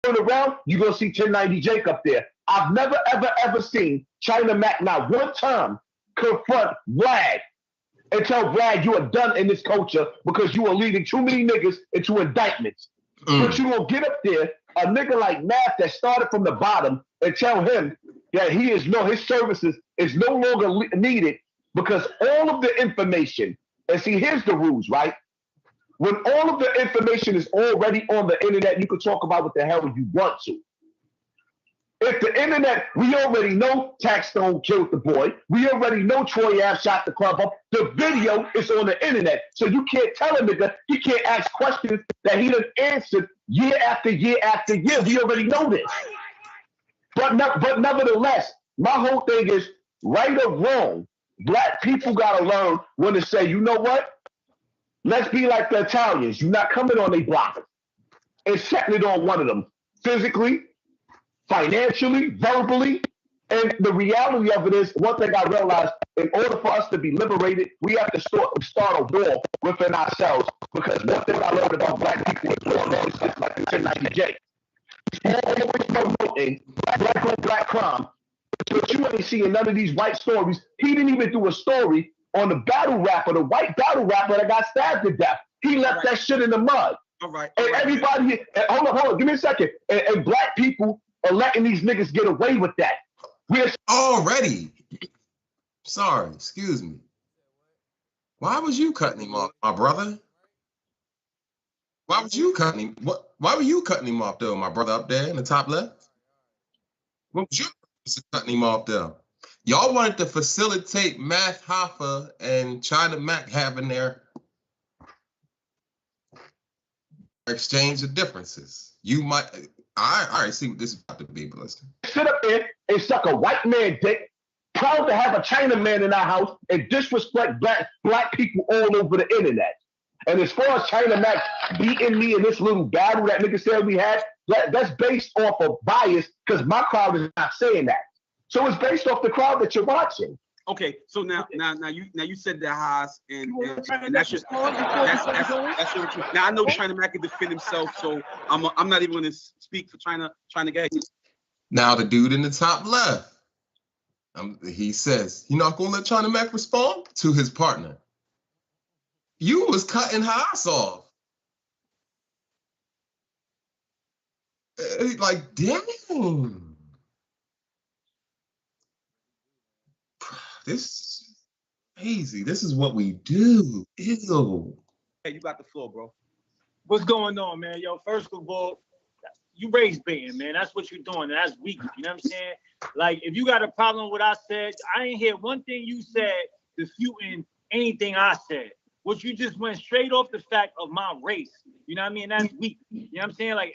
turn around, you're gonna see 1090 Jake up there. I've never, ever, ever seen China Mac not one time confront Vlad and tell Vlad you are done in this culture because you are leading too many niggas into indictments. But you will get up there, a nigga like Math that started from the bottom, and tell him that his services is no longer needed because all of the information, and see, here's the rules, right? When all of the information is already on the internet, you can talk about what the hell you want to. If the internet, we already know Taxstone killed the boy. We already know Troy Ave shot the club up. The video is on the internet. So you can't tell a nigga, he can't ask questions that he done answered year after year after year. We already know this. But nevertheless, my whole thing is, right or wrong, black people got to learn when to say, you know what? Let's be like the Italians. You're not coming on a block and setting it on one of them physically, financially, verbally. And the reality of it is, one thing I realized, in order for us to be liberated, we have to start a war within ourselves. Because one thing I learned about black people is just like the 1090J. Always promoting black on black crime. But you ain't seeing none of these white stories. He didn't even do a story on the battle rapper, the white battle rapper that got stabbed to death. He left that shit in the mud. All right. And everybody, hold on, give me a second. And black people are letting these niggas get away with that. We're already. Sorry, excuse me. Why was you cutting him off, my brother? Why was you cutting him? Why were you cutting him off, though, my brother, up there in the top left? What was your purpose of cutting him off, though? Y'all wanted to facilitate Math Hoffa and China Mac having their exchange of differences. You might, I already see what this is about to be, but listen. Sit up there and suck a white man dick, proud to have a China man in our house, and disrespect black people all over the internet. And as far as China Mac beating me in this little battle that nigga said we had, that's based off of bias because my crowd is not saying that. So it's based off the crowd that you're watching. Okay, so now you said that, Haas, and that's just that's your truth. Now I know China Mac can defend himself, so I'm not even going to speak for China Mac. Now the dude in the top left, he says, "You're not going to let China Mac respond to his partner. You was cutting Haas off." Like, damn. This is crazy. This is what we do. Ew. Hey, you got the floor, bro. What's going on, man? Yo, first of all, you race baiting, man. That's what you're doing. That's weak. You know what I'm saying? Like, if you got a problem with what I said, I ain't hear one thing you said disputing anything I said. What you just went straight off the fact of my race. You know what I mean? That's weak. You know what I'm saying? Like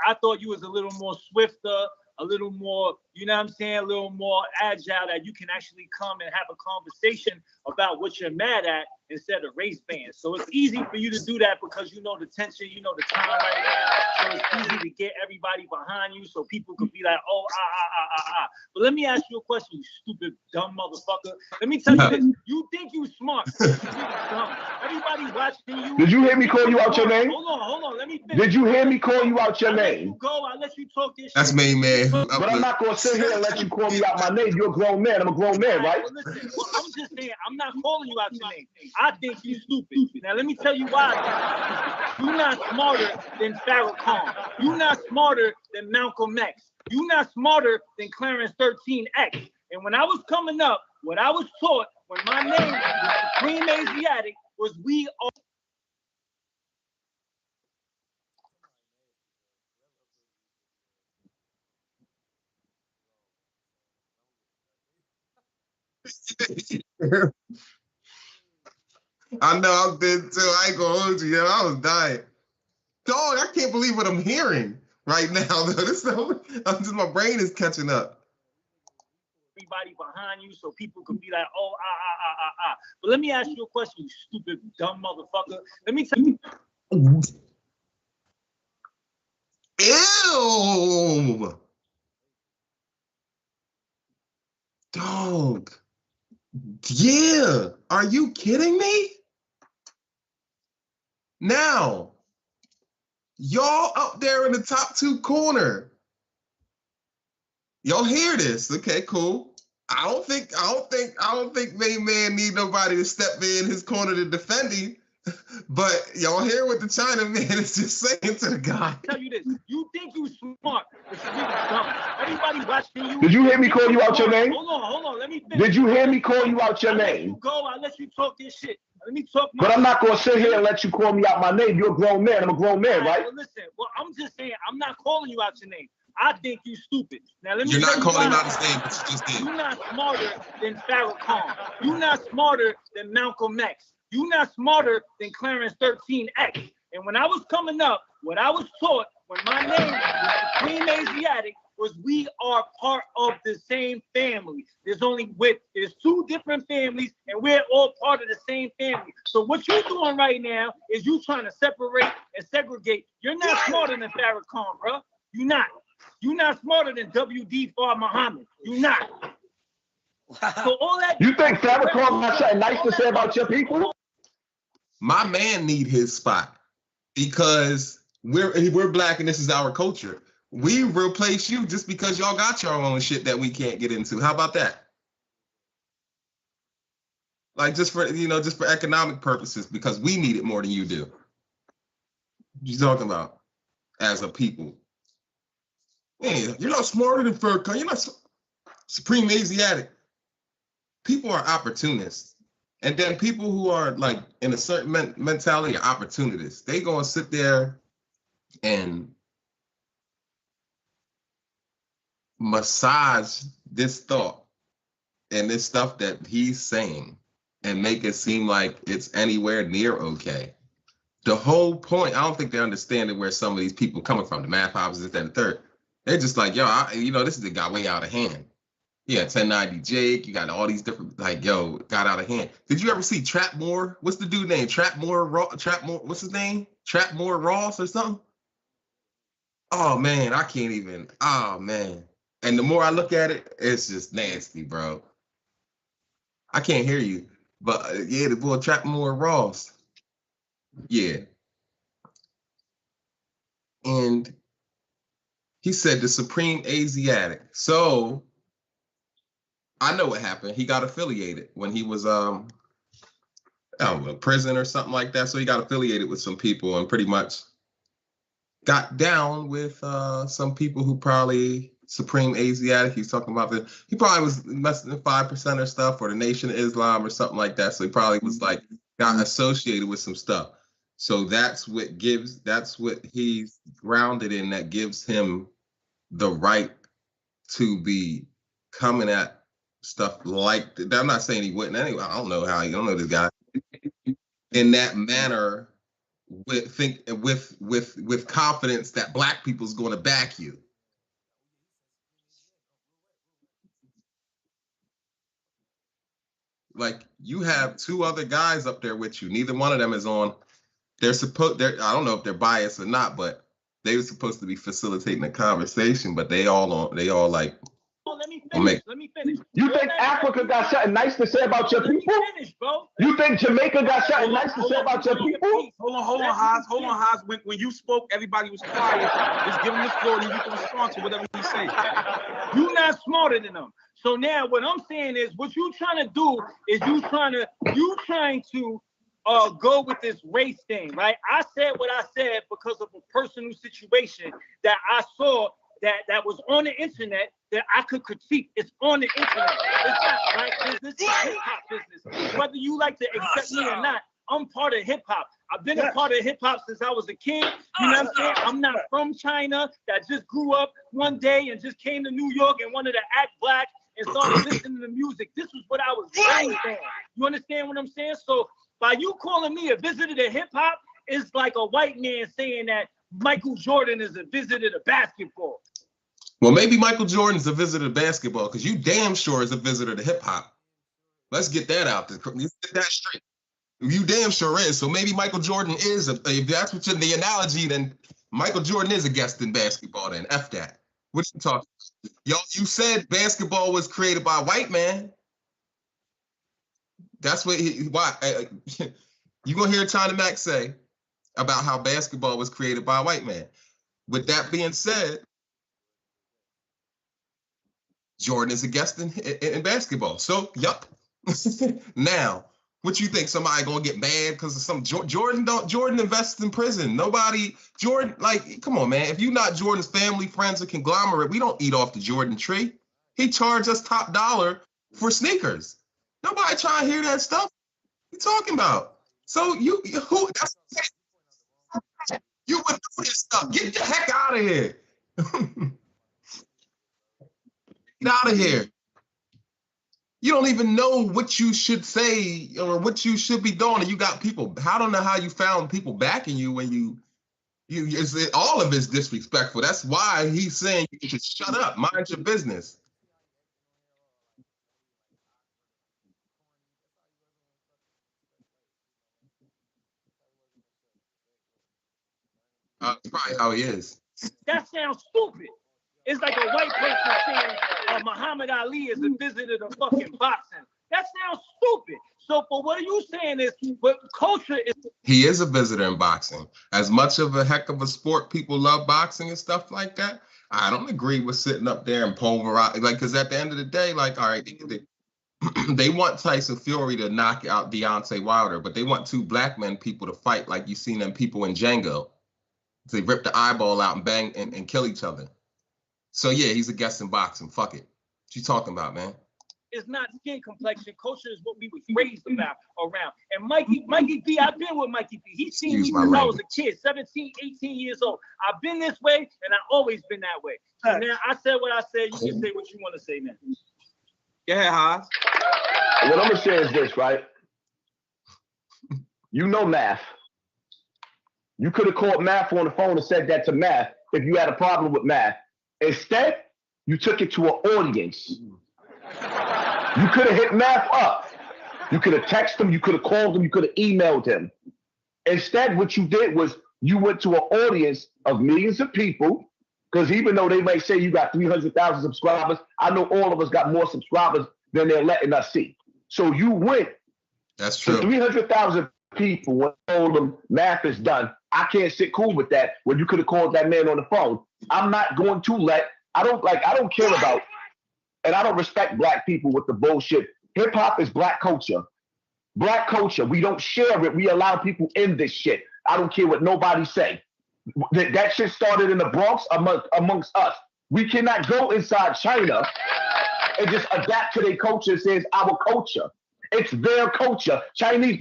I thought you was a little more swifter, a little more, you know what I'm saying, a little more agile, that you can actually come and have a conversation about what you're mad at instead of race bands. So it's easy for you to do that because you know the tension, you know the time right now. So it's easy to get everybody behind you so people could be like, oh, But let me ask you a question, you stupid, dumb motherfucker. Let me tell you this. You think you smart. You dumb. Everybody watching you. Did you hear me call you out your name? Hold on. Let me finish. Did you hear me call you out your name? I'll let you talk this shit. That's me, man. But I'm not going to sit here and let you call me out my name. You're a grown man. I'm a grown man, right? Well, listen, I'm just saying, I'm not calling you out your name. I think you stupid. Now, let me tell you why. You're not smarter than Farrakhan. You're not smarter than Malcolm X. You're not smarter than Clarence 13X. And when I was coming up, what I was taught when my name was Supreme Asiatic was we are. I know I did too. I ain't gonna hold you. Yeah, I was dying. Dog, I can't believe what I'm hearing right now. Just my brain is catching up. Everybody behind you so people can be like, oh, But let me ask you a question, you stupid, dumb motherfucker. Let me tell you. Ew. Dog. Yeah. Are you kidding me? Now, Y'all up there in the top 2 corner. Y'all hear this? Okay, cool. I don't think main man need nobody to step in his corner to defend him. But y'all hear what the China man is just saying to the guy. I'll tell you this. You think you smart, but you dumb. Everybody watching you. Did you hear me call you out your name? Hold on. Let me finish. Did you hear me call you out your name? You go. I'll let you talk this shit. Let me talk. But I'm not going to sit here and let you call me out my name. You're a grown man. I'm a grown man, right? Well, listen. Well, I'm just saying. I'm not calling you out your name. I think you stupid. Now let me. You're not calling him out his name, but you just did. You're not smarter than Farrakhan. You're not smarter than Malcolm X. You're not smarter than Clarence 13X. And when I was coming up, what I was taught when my name was Supreme Asiatic was we are part of the same family. There's 2 different families, and we're all part of the same family. So what you're doing right now is you trying to separate and segregate. You're not smarter than Farrakhan, bro. You're not. You're not smarter than W.D. Fard Muhammad. You're not. So all that. You think Farrakhan got something nice to say about your people? My man need his spot because we're black and this is our culture. We replace you just because y'all got your own shit that we can't get into. How about that? Like just for economic purposes, because we need it more than you do. What you talking about? As a people. Man, you're not smarter than Farrakhan. You're not Supreme Asiatic. People are opportunists. And then people who are like in a certain mentality are opportunists. They gonna sit there and massage this thought and this stuff that he's saying and make it seem like it's anywhere near okay. The whole point, I don't think they're understanding where some of these people coming from, the math opposites, that, and the third. They're just like, yo, this is got way out of hand. Yeah, 1090 Jake, you got all these different, like, yo, got out of hand. Did you ever see Trapmore? What's the dude name? Trapmore, what's his name? Trapmore Ross or something? Oh, man, I can't even, oh, man. And the more I look at it, it's just nasty, bro. I can't hear you. But, yeah, the boy Trapmore Ross. Yeah. And he said the Supreme Asiatic. So I know what happened. He got affiliated when he was I don't know, prison or something like that. So he got affiliated with some people and pretty much got down with some people who probably Supreme Asiatic. He's talking about he probably was less than 5% or stuff, or the Nation of Islam or something like that. So he probably was like got associated with some stuff. So that's what he's grounded in, that gives him the right to be coming at stuff like that. I'm not saying he wouldn't anyway. I don't know how. You don't know this guy in that manner with confidence that black people's going to back you. Like, you have 2 other guys up there with you. Neither one of them is on. I don't know if they're biased or not, but they were supposed to be facilitating the conversation, but they all like. Let me finish. You think Africa got something nice to say about your people? You think Jamaica got something nice to say about your people? Hold on, Haas. When you spoke, everybody was quiet. Just give him the floor and you can respond to whatever he's saying. You're not smarter than them. So now what I'm saying is, what you trying to do is you trying to go with this race thing, right? I said what I said because of a personal situation that I saw that was on the internet that I could critique. It's on the internet. It's not right. This is hip hop business. Whether you like to accept me or not, I'm part of hip hop. I've been a part of hip hop since I was a kid. You know what I'm saying? I'm not from China that just grew up one day and just came to New York and wanted to act black and started listening to music. This was what I was raised on. You understand what I'm saying? So by you calling me a visitor to hip hop, it's like a white man saying that Michael Jordan is a visitor to basketball. Well, maybe Michael Jordan's a visitor to basketball, because you damn sure is a visitor to hip hop. Let's get that out there. You get that straight. You damn sure is. So maybe Michael Jordan is, if that's what's in the analogy, then Michael Jordan is a guest in basketball then. F that. What you talking about? Yo, you said basketball was created by a white man. That's what why you gonna hear China Mac say, about how basketball was created by a white man. With that being said, Jordan is a guest in basketball. So, yup. Now, what you think? Somebody gonna get mad because of some Jordan invests in prison. Jordan, like, come on, man. If you're not Jordan's family, friends, or conglomerate, we don't eat off the Jordan tree. He charged us top dollar for sneakers. Nobody trying to hear that stuff. What you talking about? So you would do this stuff. Get the heck out of here. Get out of here. You don't even know what you should say or what you should be doing. And you got people. I don't know how you found people backing you when all of it's disrespectful. That's why he's saying you should shut up, mind your business. That's probably how he is. That sounds stupid. It's like a white person saying Muhammad Ali is a visitor to fucking boxing. That sounds stupid. So for what are you saying is, but culture is... He is a visitor in boxing. As much of a heck of a sport, people love boxing and stuff like that. I don't agree with sitting up there and pulverize, like, because at the end of the day, like, all right, they want Tyson Fury to knock out Deontay Wilder, but they want two black men people to fight like you seen them people in Django. They rip the eyeball out and bang and kill each other. So yeah, he's a guest in boxing. Fuck it. What you talking about, man? It's not skin complexion. Culture is what we was raised about around. And Mikey B, I've been with Mikey B. He's seen me since I was a kid, 17, 18 years old. I've been this way, and I've always been that way. So now I said what I said. You can say what you want to say now. Go ahead, Haas. What I'm gonna say is this, right? You know Math. You could have called Math on the phone and said that to Math if you had a problem with Math. Instead, you took it to an audience. You could have hit Math up. You could have texted him. You could have called him. You could have emailed him. Instead, what you did was you went to an audience of millions of people, because even though they may say you got 300,000 subscribers, I know all of us got more subscribers than they're letting us see. So you went That's true. to 300,000 people and told them Math is done. I can't sit cool with that when you could have called that man on the phone. I'm not going to I don't care about, and I don't respect black people with the bullshit. Hip hop is black culture. Black culture. We don't share it. We allow people in this shit. I don't care what nobody say. That shit started in the Bronx amongst us. We cannot go inside China and just adapt to their culture and say it's our culture. It's their culture.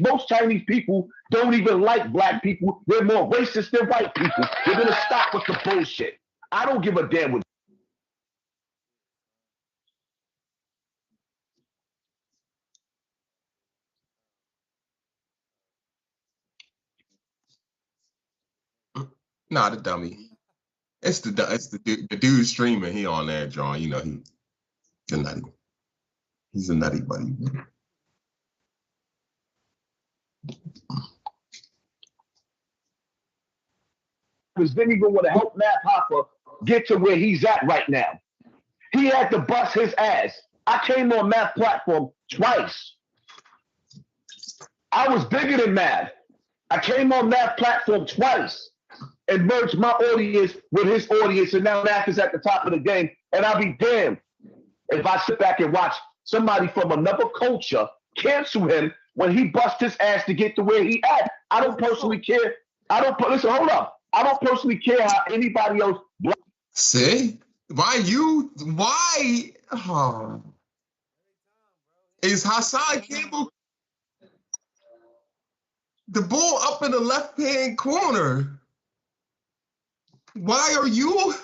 Most Chinese people don't even like black people. They're more racist than white people. They're gonna stop with the bullshit. I don't give a damn what. Nah, the dummy. It's the dude streaming. He on there, John. You know he's a nutty buddy. Because didn't even want to help Matt Hopper get to where he's at right now. He had to bust his ass. I came on Matt's platform twice. I was bigger than Matt. I came on Matt's platform twice and merged my audience with his audience, and now Matt is at the top of the game. And I'll be damned if I sit back and watch somebody from another culture cancel him when he bust his ass to get to where he at. I don't personally care. Listen, hold up. I don't personally care how anybody else. See? Why? Oh. Is Hassan Campbell the ball up in the left-hand corner? What are you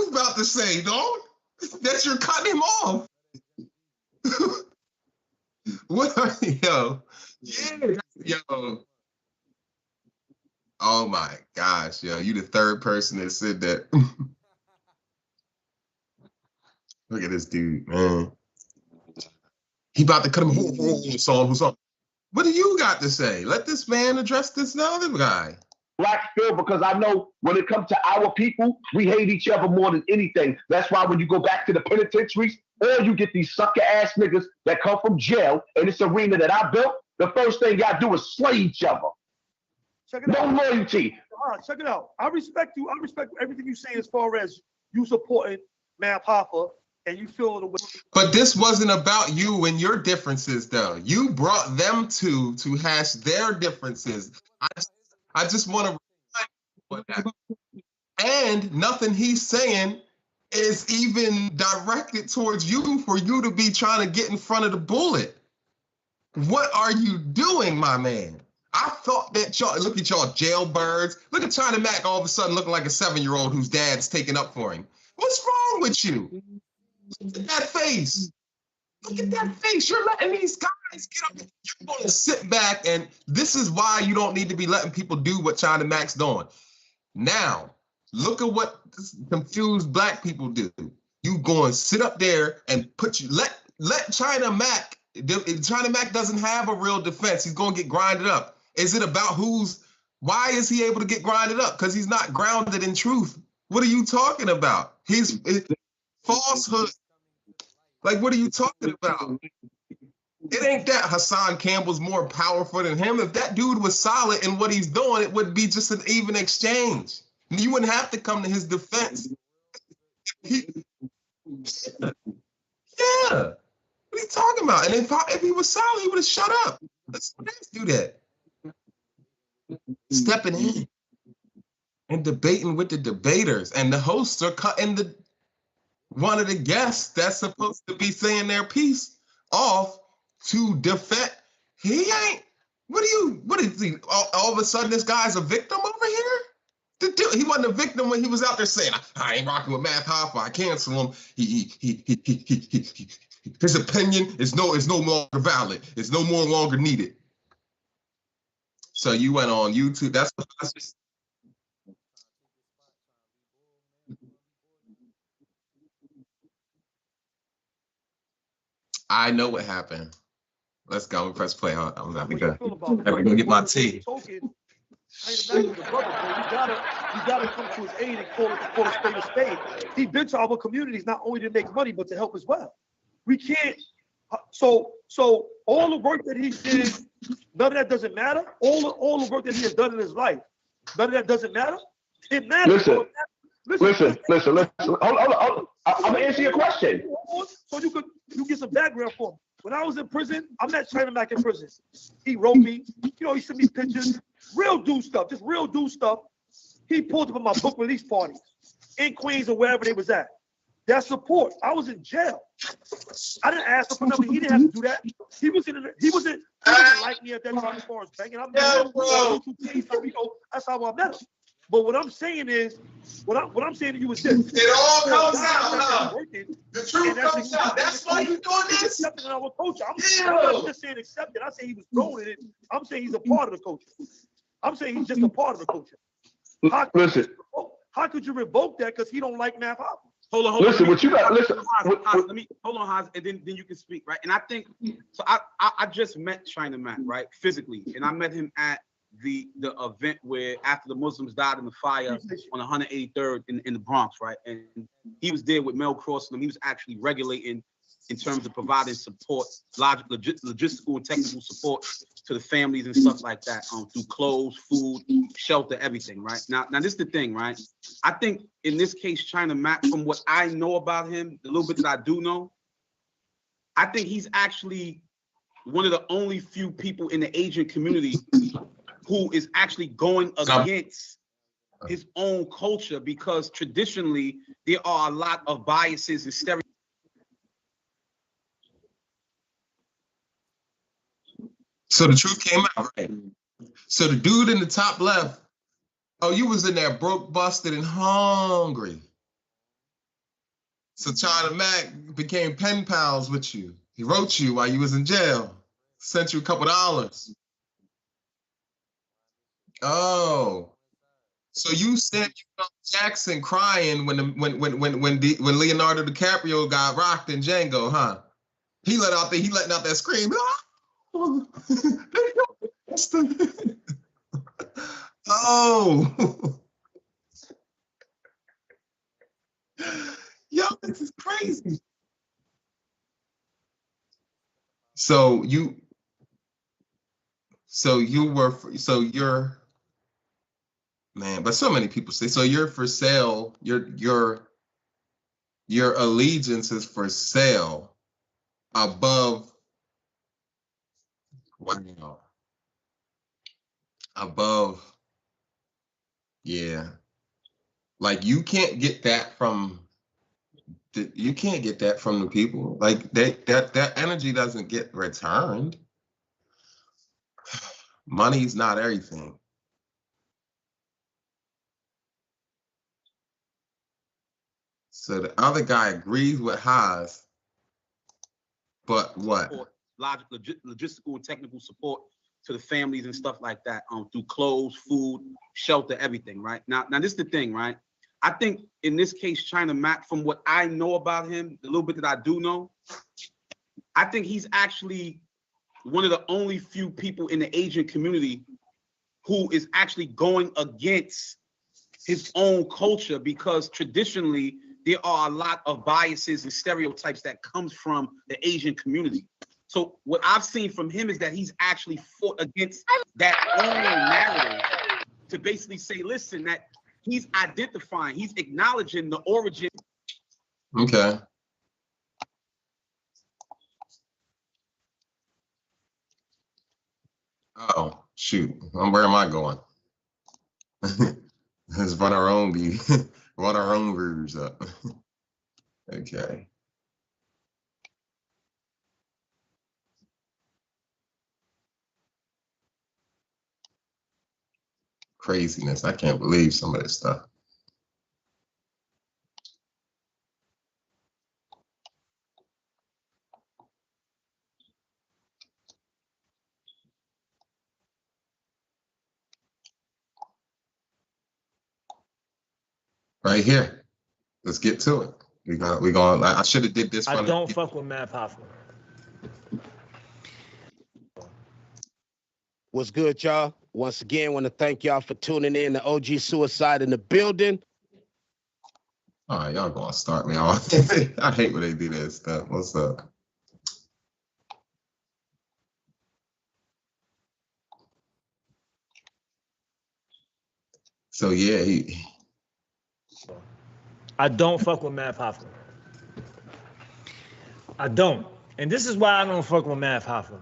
about to say, dog? That you're cutting him off. What are yo? Yeah, yo. Oh my gosh, yo, you the third person that said that. Look at this dude, man. He about to cut him who's on. What do you got to say? Let this man address this other guy. Black feel, because I know when it comes to our people, we hate each other more than anything. That's why when you go back to the penitentiaries, or you get these sucker ass niggas that come from jail in this arena that I built, the first thing y'all do is slay each other. check it out. No loyalty. Check it out. I respect you. I respect everything you say as far as you supporting Math Hoffa and you feeling the way. But this wasn't about you and your differences, though. You brought them to hash their differences. I just want to remind you of that. And nothing he's saying is even directed towards you for you to be trying to get in front of the bullet. What are you doing, my man? I thought that y'all, look at y'all jailbirds. Look at China Mac all of a sudden looking like a 7-year-old whose dad's taking up for him. What's wrong with you? Look at that face. Look at that face. You're letting these guys get up. You're going to sit back, and this is why you don't need to be letting people do what China Mac's doing. Now, look at what confused black people do. You go and sit up there and let China Mac. China Mac doesn't have a real defense. He's going to get grinded up. Is it about why is he able to get grinded up? Because he's not grounded in truth. What are you talking about? He's falsehood. Like, what are you talking about? It ain't that Hassan Campbell's more powerful than him. If that dude was solid in what he's doing, it would be just an even exchange. You wouldn't have to come to his defense. Yeah. What are you talking about? And if he was solid, he would have shut up. Let's do that. Stepping in and debating with the debaters, and the hosts are cutting one of the guests that's supposed to be saying their piece off to defend. He ain't. What is he? All of a sudden, this guy's a victim over here? He wasn't a victim when he was out there saying, I ain't rocking with Math Hoffa, I cancel him. His opinion is no longer valid. It's no more longer needed. So you went on YouTube. That's what I was. I know what happened. Let's go. We press play. I'm gonna get my tea. You gotta come to his aid and call a spade a spade. He's been to our communities not only to make money but to help as well. We can't. So all the work that he did, none of that doesn't matter. All the work that he has done in his life, none of that doesn't matter. It matters. Listen. Hold on. I'm gonna answer your question. So you get some background for him. When I was in prison, I met China Mac in prison. He wrote me, he sent me pictures, real dude stuff, just real dude stuff. He pulled up at my book release parties in Queens or wherever they was at. That support. I was in jail. I didn't ask him for nothing. He didn't have to do that. He wasn't like me at that time as far as banging. That's how I met him. But what I'm saying is, what I'm saying to you is this. It all comes out. The truth comes out. That's why you're doing this. Accepting our culture. I'm not just saying accepted. I say he was thrown in it. I'm saying he's a part of the culture. I'm saying he's just a part of the culture. How could you revoke that because he don't like Math Hoffa? Hold on. Listen, what you got? Listen. Let me hold on, Haas, and then you can speak, right? And I think so. I just met China Mac, right, physically, and I met him at the event where after the Muslims died in the fire on 183rd in the Bronx, right? And he was there with Mel Cross, and he was actually regulating in terms of providing support, logistical and technical support to the families and stuff like that, through clothes, food, shelter, everything, right? Now this is the thing, right? I think in this case, China Mac, from what I know about him, the little bit that I do know, I think he's actually one of the only few people in the Asian community who is actually going against his own culture, because traditionally there are a lot of biases and stereotypes. So the truth came out, right? So the dude in the top left, you was in there broke, busted, and hungry. So China Mac became pen pals with you. He wrote you while you was in jail, sent you a couple dollars. Oh, so you said Jackson crying when Leonardo DiCaprio got rocked in Django, huh? He letting out that scream. Oh, yo, this is crazy. So you're Man, but so many people say, so you're for sale, your allegiance is for sale above, wow, above, yeah. Like you can't get that from you can't get that from the people. Like that energy doesn't get returned. Money's not everything. So the other guy agrees with Haas, but what? Logistical and technical support to the families and stuff like that, through clothes, food, shelter, everything, right? Now this is the thing, right? I think in this case, China Mac, from what I know about him, the little bit that I do know, I think he's actually one of the only few people in the Asian community who is actually going against his own culture, because traditionally there are a lot of biases and stereotypes that comes from the Asian community. So what I've seen from him is that he's actually fought against that own narrative to basically say, listen, that he's identifying, he's acknowledging the origin. Okay. Oh, shoot. Where am I going? Let's run our own run our own reviews up. Okay. Craziness. I can't believe some of this stuff. Right here. Let's get to it. We gonna I should have did this I one. don't fuck with Math Hoffa. What's good, y'all? Once again, want to thank y'all for tuning in to OG Suicide in the building. All right, y'all gonna start me off. I hate when they do that stuff. What's up? So yeah, I don't fuck with Math Hoffa. I don't. And this is why I don't fuck with Math Hoffa.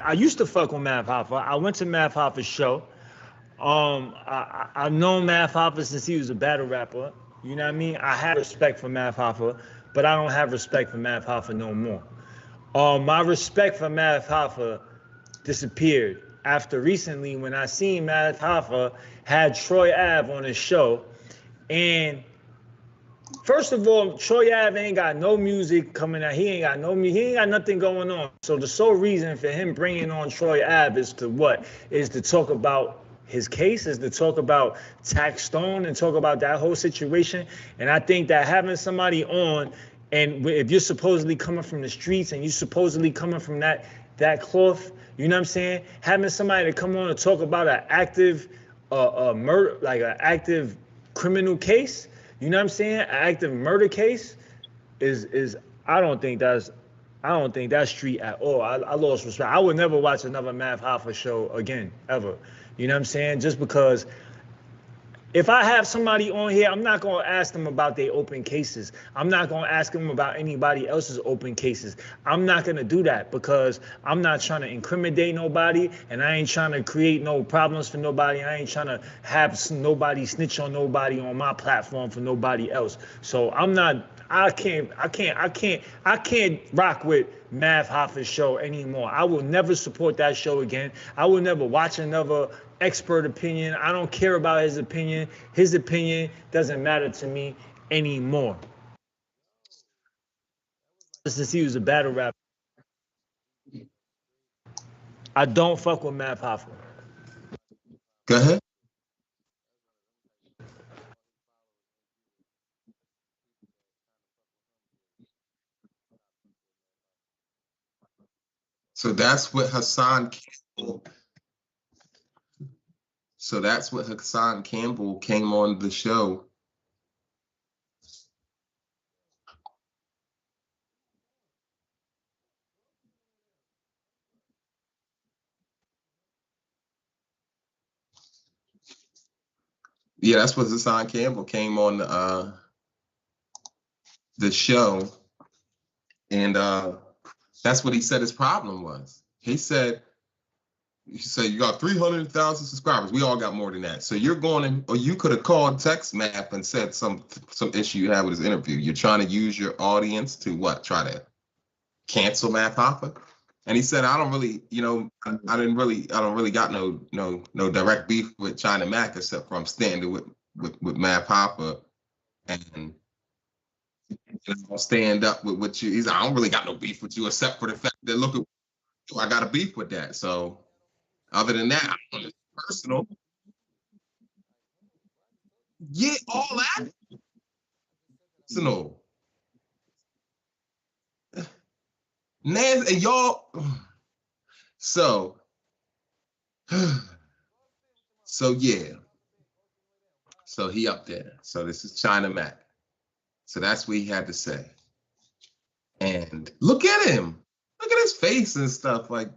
I used to fuck with Math Hoffa. I went to Math Hoffa's show. I've known Math Hoffa since he was a battle rapper. You know what I mean? I had respect for Math Hoffa, but I don't have respect for Math Hoffa no more. My respect for Math Hoffa disappeared after recently when I seen Math Hoffa had Troy Ave on his show. And first of all, Troy Ave ain't got no music coming out. He ain't got nothing going on. So the sole reason for him bringing on Troy Ave is to what? Is to talk about his case, is to talk about Tax Stone and talk about that whole situation. And I think that having somebody on, and if you're supposedly coming from the streets and you supposedly coming from that cloth, you know what I'm saying? Having somebody to come on and talk about an active murder, like an active criminal case, you know what I'm saying? An active murder case is I don't think that's street at all. I lost respect. I would never watch another Math Hoffa show again, ever. You know what I'm saying? Just because if I have somebody on here, I'm not going to ask them about their open cases. I'm not going to ask them about anybody else's open cases. I'm not going to do that because I'm not trying to incriminate nobody, and I ain't trying to create no problems for nobody. I ain't trying to have nobody snitch on nobody on my platform for nobody else. So I can't rock with Math Hoffa's show anymore. I will never support that show again. I will never watch another expert opinion. I don't care about his opinion. His opinion doesn't matter to me anymore. Since he was a battle rapper, I don't fuck with Math Hoffa. go ahead. So that's what Hassan Campbell. So that's what Hassan Campbell came on the show. Yeah, that's what Hassan Campbell came on the show, and that's what he said his problem was. He said you got 300,000 subscribers. We all got more than that. So you're going in, or you could have called Text Math and said some issue you had with his interview. You're trying to use your audience to what? Try to cancel Math Hoffa? And he said, I don't really, I don't really got no direct beef with China Mac except for I'm standing with Math Hoffa, and I'll stand up with you. He's like, I don't really got no beef with you except for the fact that look at I got a beef with that. So other than that, it's personal. Yeah, all that personal. Naz and y'all. So yeah. So he up there. So this is China Mac. So that's what he had to say. And look at him. Look at his face and stuff. Like,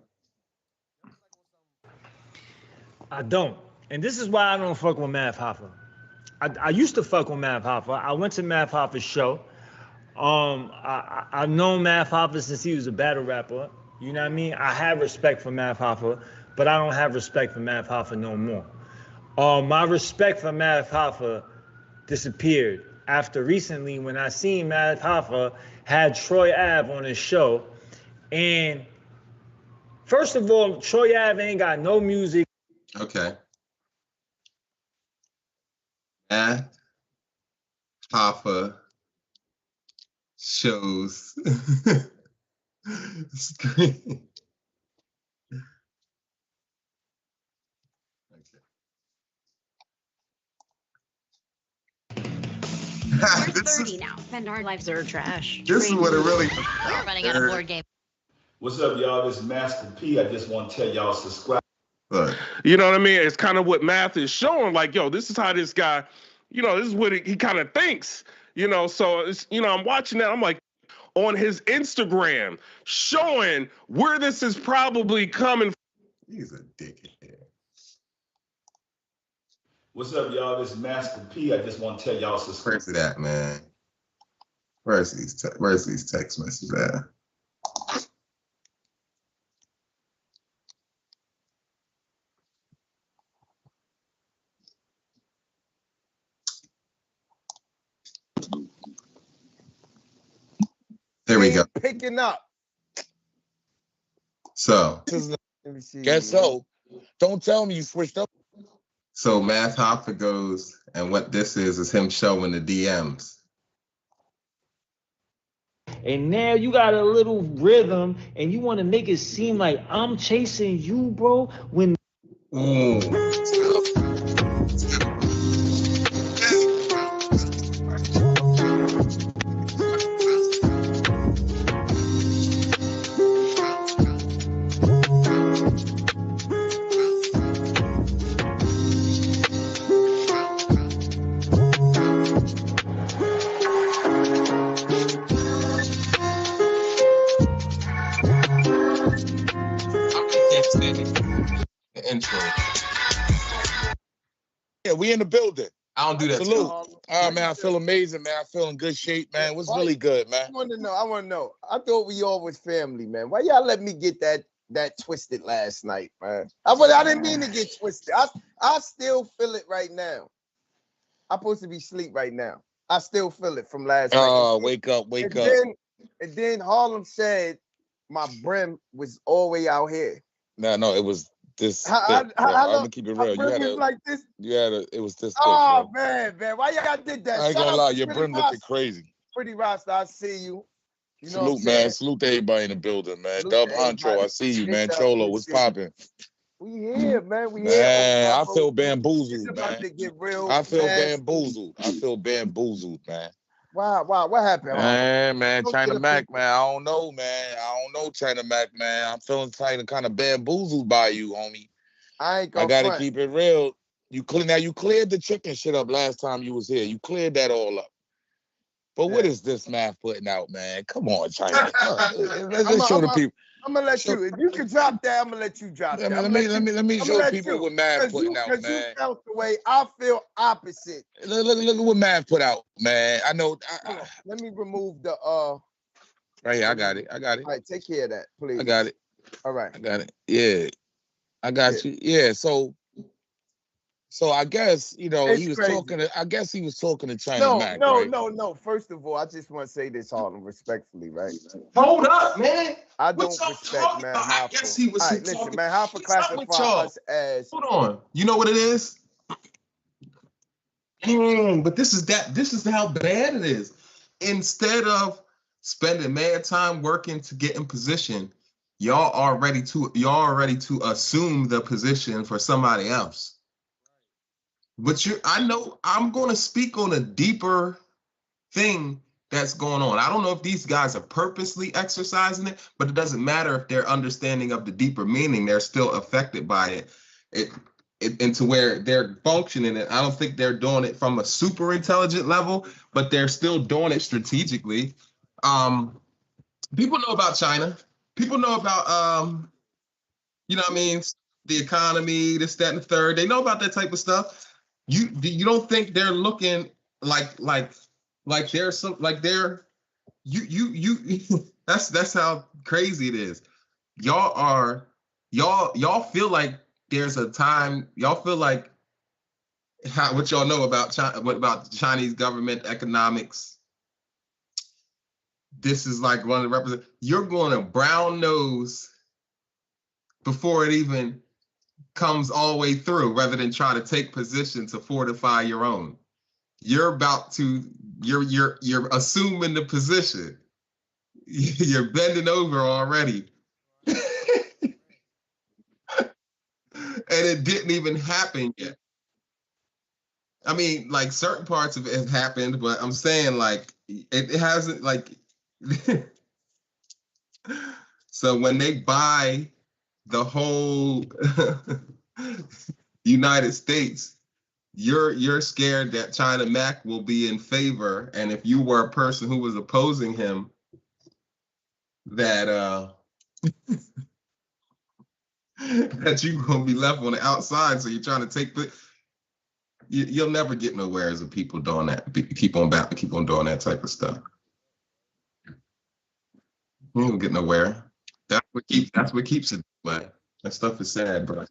I don't. And this is why I don't fuck with Math Hoffa. I used to fuck with Math Hoffa. I went to Math Hoffa's show. I've known Math Hoffa since he was a battle rapper. You know what I mean? I have respect for Math Hoffa, but I don't have respect for Math Hoffa no more. My respect for Math Hoffa disappeared after recently when I seen Math Hoffa had Troy Ave on his show. And first of all, Troy Ave ain't got no music. okay. Math Hoffa shows screen. We're 30 now, and our lives are trash. This is what it really. We're running out of board game. What's up, y'all? This is Master P. I just want to tell y'all subscribe. Look. You know what I mean? It's kind of what Math is showing. Like, yo, this is how this guy, this is what he kind of thinks. So it's, I'm watching that. I'm like, on his Instagram, showing where this is probably coming. He's a dickhead. What's up, y'all? This is Master P. I just want to tell y'all subscribe. Where's that, man? Where's these text messages at? There we go. Picking up. So. Guess so. Don't tell me you switched up. So Math Hoffa goes, and what this is him showing the DMs. And now you got a little rhythm, and you want to make it seem like I'm chasing you, bro. When intro. Yeah, we in the building. I don't do that. Salute. All right, man. I feel amazing, man. I feel in good shape, man. What's really good, man? I want to know. I thought we all was family, man. Why y'all let me get that twisted last night, man? I didn't mean to get twisted. I still feel it right now. I'm supposed to be asleep right now. I still feel it from last night. Oh, wake up. And then Harlem said my brim was all the way out here. No, it was this. I'm gonna keep it real. It was this. Oh man, why y'all did that? I ain't gonna lie, your brim looking crazy. Pretty Rasta, I see you. Salute, man. Salute to everybody in the building, man. Dub Honcho, I see you, man. Cholo, what's popping? We here, man. We here. Man, I feel bamboozled, man. To get real I feel bamboozled, man. Wow, what happened? Man, China Mac, man. I don't know, man. I don't know, China Mac, man. I'm feeling kind of bamboozled by you, homie. I gotta front. Keep it real. You cleared the chicken shit up last time you was here. You cleared that all up. But what is this man putting out, man? Come on, China. Let's show the people. I'm gonna let you. If you can drop that, I'm gonna let you drop that. Let me show people what Mav putting out, man. You felt the way I feel opposite. Look at what Mav put out, man. I know. Let me remove the Right here, I got it. All right, take care of that, please. I got it. All right. I got it. Yeah. I got you. Yeah. So I guess he was crazy. talking to. I guess he was talking to China Mac. No. First of all, I just want to say this, Harlem, respectfully, right? Hold up, man. I don't respect man. I guess he was talking. Listen, man. Hoffa classify us as. Hold on. You know what it is? But this is how bad it is. Instead of spending mad time working to get in position, y'all are ready to assume the position for somebody else. But I know I'm going to speak on a deeper thing that's going on. I don't know if these guys are purposely exercising it, but it doesn't matter if their understanding of the deeper meaning, they're still affected by it. Into where they're functioning it. I don't think they're doing it from a super intelligent level, but they're still doing it strategically. People know about China. People know about, the economy, this, that, and the third. They know about that type of stuff. You don't think they're looking like there's some that's how crazy it is. Y'all feel like there's a time. Y'all feel like what y'all know about China, what about the Chinese government economics. This is like one of the represent. You're going to brown nose before it even comes all the way through, rather than try to take position to fortify your own. You're assuming the position. You're bending over already. And it didn't even happen yet. I mean, like certain parts of it have happened, but I'm saying like it hasn't like. So when they buy the whole United States, you're scared that China Mac will be in favor, and if you were a person who was opposing him, that that you're gonna be left on the outside. So you're trying to take the. You'll never get nowhere as a people doing that. Keep on doing that type of stuff. You don't get nowhere. That's what keeps it. But that stuff is sad, bro.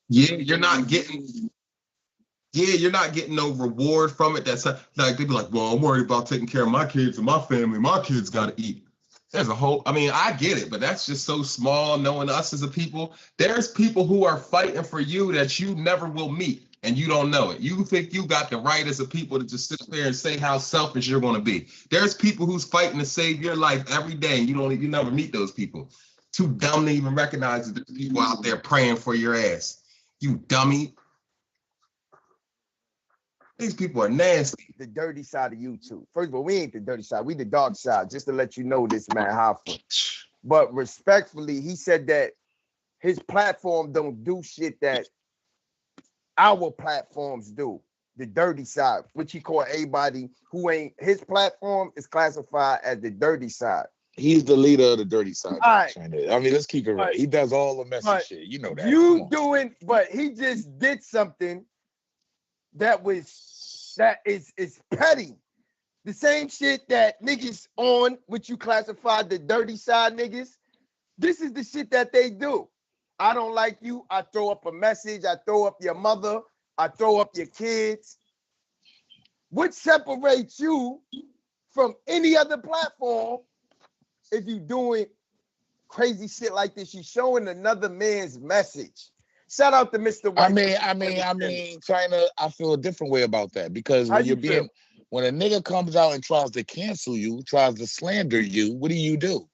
Yeah, you're not getting no reward from it. That's like they be like, well, I'm worried about taking care of my kids and my family. My kids got to eat. There's a whole, I mean, I get it, but that's just so small, knowing us as a people. There's people who are fighting for you that you never will meet, and you don't know it. You think you got the right as a people to just sit there and say how selfish you're going to be. There's people who's fighting to save your life every day, and you never meet those people. Too dumb to even recognize that there's people out there praying for your ass. You dummy. These people are nasty. The dirty side of YouTube. First of all, we ain't the dirty side. We the dark side, just to let you know this, man, Hoffa. But respectfully, he said that his platform don't do shit that our platforms do. The dirty side, which he called everybody who ain't, his platform is classified as the dirty side. He's the leader of the dirty side. Right. I mean, let's keep it right. He does all the messy shit. You know that. You doing, but he just did something that is petty. The same shit that niggas on, which you classified the dirty side niggas. This is the shit that they do. I don't like you. I throw up a message. I throw up your mother. I throw up your kids. What separates you from any other platform if you doing crazy shit like this? You showing another man's message. Shout out to Mr. White. I mean, China, I feel a different way about that, because when a nigga comes out and tries to cancel you, tries to slander you, what do?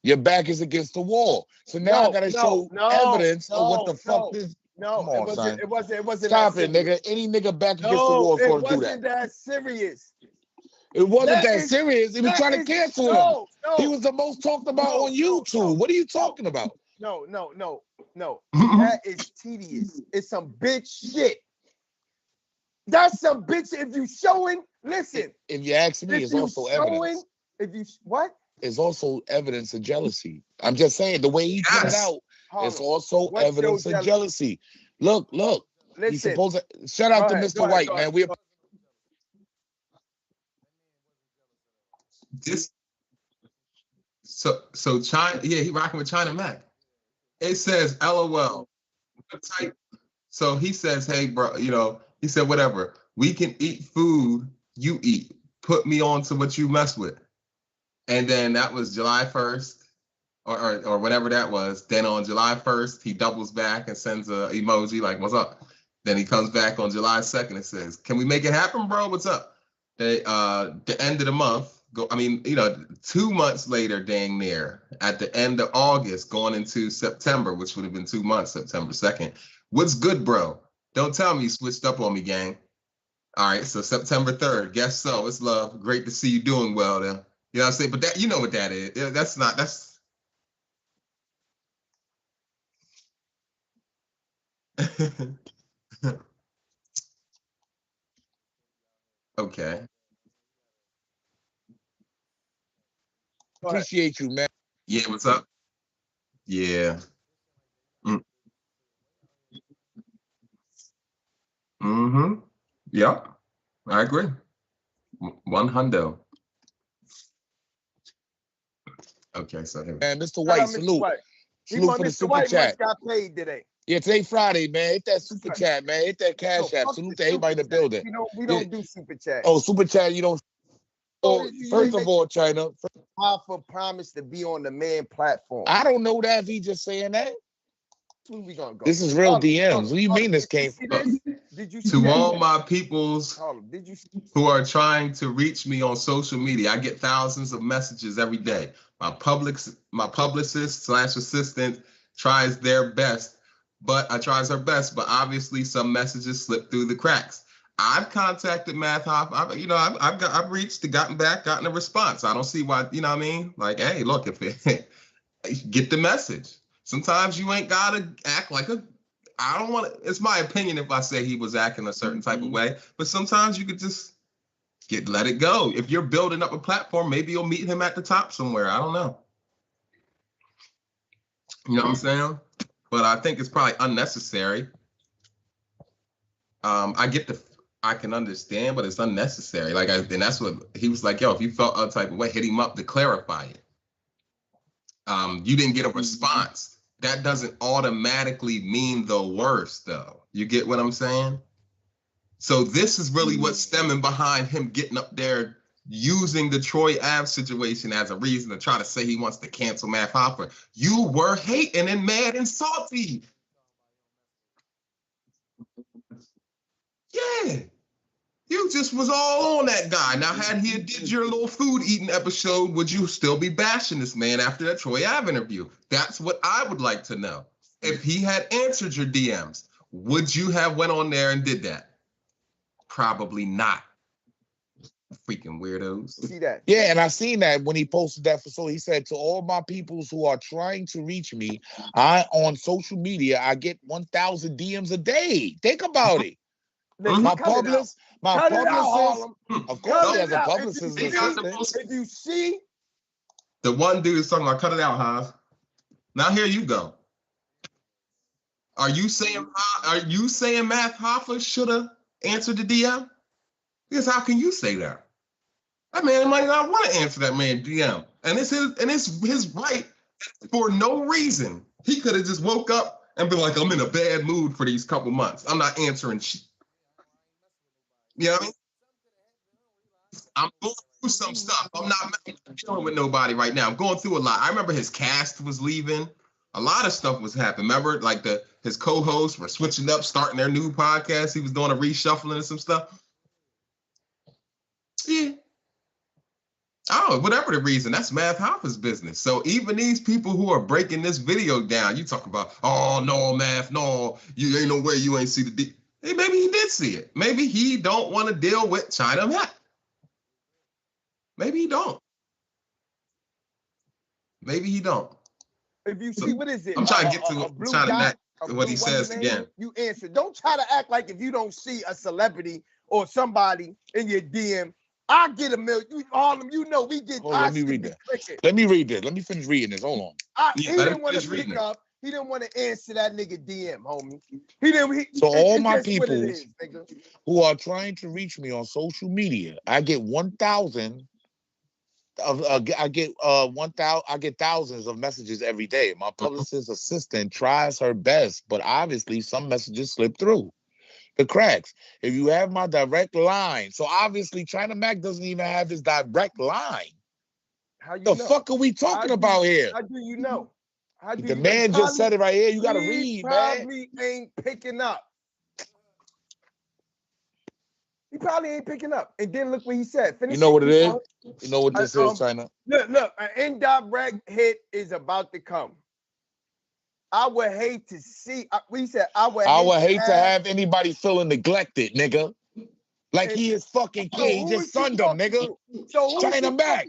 Your back is against the wall. So now I gotta show evidence of what the fuck this. No, come on, son. It wasn't. Stop it, nigga. Any nigga back against the wall is gonna do that. It wasn't that serious. It wasn't that serious. He was trying to cancel him. He was the most talked about on YouTube. What are you talking about? No. That is tedious. It's some bitch shit. That's a bitch. If you showing, listen. If you ask me, it's also evidence. If you what? It's also evidence of jealousy. I'm just saying the way he put it out. It's also evidence of jealousy. Look. Listen. He's supposed to shout out to Mr. White, man. We this. So China, yeah, he rocking with China Mac. It says LOL. So he says, hey, bro, you know, he said, whatever. We can eat food you eat. Put me on to what you mess with. And then that was July 1st or whatever that was. Then on July 1st, he doubles back and sends a emoji like, what's up? Then he comes back on July 2nd and says, can we make it happen, bro? What's up? The end of the month, 2 months later, dang near, at the end of August, going into September, which would have been 2 months, September 2nd. What's good, bro? Don't tell me you switched up on me, gang. All right, so September 3rd, guess so. It's love. Great to see you doing well then. You know what I'm saying? But that, you know what that is. That's okay. Appreciate you, man. Yeah, what's up? Yeah. Mm-hmm. Yep. I agree. 100. Okay, so here. Man, Mr. White, salute. Salute for the super chat. Got paid today. Yeah, today Friday, man. Hit that super chat, man. Hit that cash app. Salute to everybody in the building. We don't do super chat. Oh, super chat, you don't. Oh, first of all, China. Alpha promised to be on the man platform. I don't know that if he just saying that. Where we gonna go? This is real DMs. What do you mean this came from? Did you to all my peoples did you who are trying to reach me on social media, I get thousands of messages every day. My publicist / assistant tries their best, but obviously some messages slip through the cracks. I've contacted Math Hoff. I've reached, gotten a response. I don't see why, you know what I mean? Like, hey, look, if it get the message. Sometimes you ain't gotta act like I don't want to, it's my opinion if I say he was acting a certain type of way, but sometimes you could just let it go. If you're building up a platform, maybe you'll meet him at the top somewhere. I don't know. You know what I'm saying? But I think it's probably unnecessary. I can understand, but it's unnecessary. And that's what he was like, yo, if you felt a type of way, hit him up to clarify it. You didn't get a response. That doesn't automatically mean the worst, though. You get what I'm saying? So this is really what's stemming behind him getting up there, using the Troy Ave situation as a reason to try to say he wants to cancel Math Hoffa. You were hating and mad and salty. Yeah. You just was all on that guy. Now, had he did your little food eating episode, would you still be bashing this man after that Troy Ave interview? That's what I would like to know. If he had answered your DMs, would you have went on there and did that? Probably not. Freaking weirdos. See that? Yeah, and I seen that when he posted that. So he said, to all my peoples who are trying to reach me, on social media, I get 1,000 DMs a day. Think about it. My publicist, of course, he has a publicist. If you see, the one dude is talking about cut it out, Haas. Now here you go. Are you saying Math Hoffa should have answered the DM? Because how can you say that? That man might not want to answer that man DM, and it's his right for no reason. He could have just woke up and been like, I'm in a bad mood for these couple months. I'm not answering shit. You know what I mean? I'm going through some stuff. I'm not dealing with nobody right now. I'm going through a lot. I remember his cast was leaving. A lot of stuff was happening. Remember, like his co-hosts were switching up, starting their new podcast. He was doing a reshuffling and some stuff. Yeah. I don't know, whatever the reason, that's Math Hoffa's business. So even these people who are breaking this video down, you talk about, oh, no, Math, no, you ain't no way you ain't see the Hey, maybe he did see it. Maybe he don't want to deal with China Mac. Maybe he don't. Maybe he don't. If you see, what is it? I'm trying to get to China Mac what he says again. You answer. Don't try to act like if you don't see a celebrity or somebody in your DM, I get a million. Harlem, you know we get. Let me read that. Let me read this. Let me finish reading this. Hold on. He didn't want to pick up. He didn't want to answer that nigga DM, homie. He didn't. So all my people who are trying to reach me on social media, I get 1,000. I get 1,000. I get thousands of messages every day. My publicist assistant tries her best, but obviously some messages slip through the cracks. If you have my direct line, so obviously China Mac doesn't even have his direct line. How you the know? fuck are we talking about here? How do you know? The man just said it right here. You gotta read, man. He probably ain't picking up. He probably ain't picking up. And then look what he said. You know what it is? You know what this is, China? Look, an indirect hit is about to come. I would hate to see. We said I would hate to have anybody feeling neglected, nigga. Like he is fucking king. He just sunned him, nigga. So China Mac.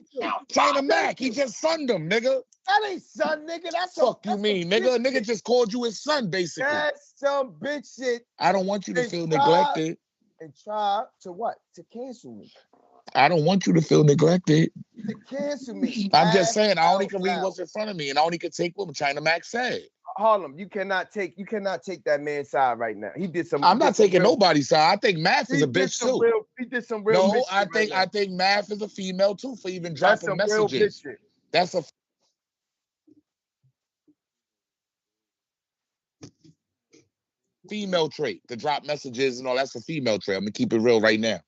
China Mac. He just sunned him, nigga. That ain't son, nigga. That's fuck you mean, nigga. Nigga just called you his son, basically. That's some bitch shit. I don't want you to feel neglected. And try to what? To cancel me. I don't want you to feel neglected. To cancel me. I'm just saying, I only can read what's in front of me, and I only can take what China Mac said. Harlem, you cannot take that man's side right now. He did some. I'm not taking nobody's side. I think Math is a bitch too. He did some real. No, I think Math is a female too for even dropping messages. That's a female trait to drop messages and all. That's a female trait. I'm gonna keep it real right now.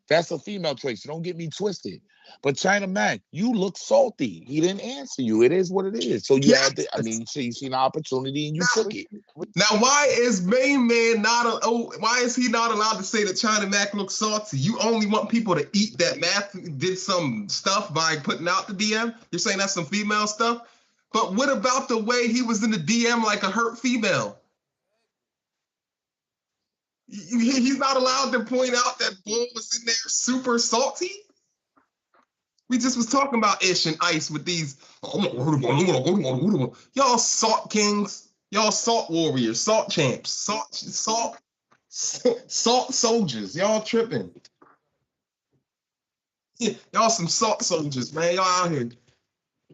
That's a female trait, so don't get me twisted. But China Mac, you look salty. He didn't answer you. It is what it is. So you had to, I mean, you seen an opportunity and you took it. Now, why is Main Man why is he not allowed to say that China Mac looks salty? You only want people to eat that Math did some stuff by putting out the DM? You're saying that's some female stuff? But what about the way he was in the DM like a hurt female? He's not allowed to point out that Bull was in there super salty? We just was talking about Ish and Ice with these, y'all salt kings, y'all salt warriors, salt champs, salt soldiers, y'all tripping. Y'all some salt soldiers, man. Y'all out here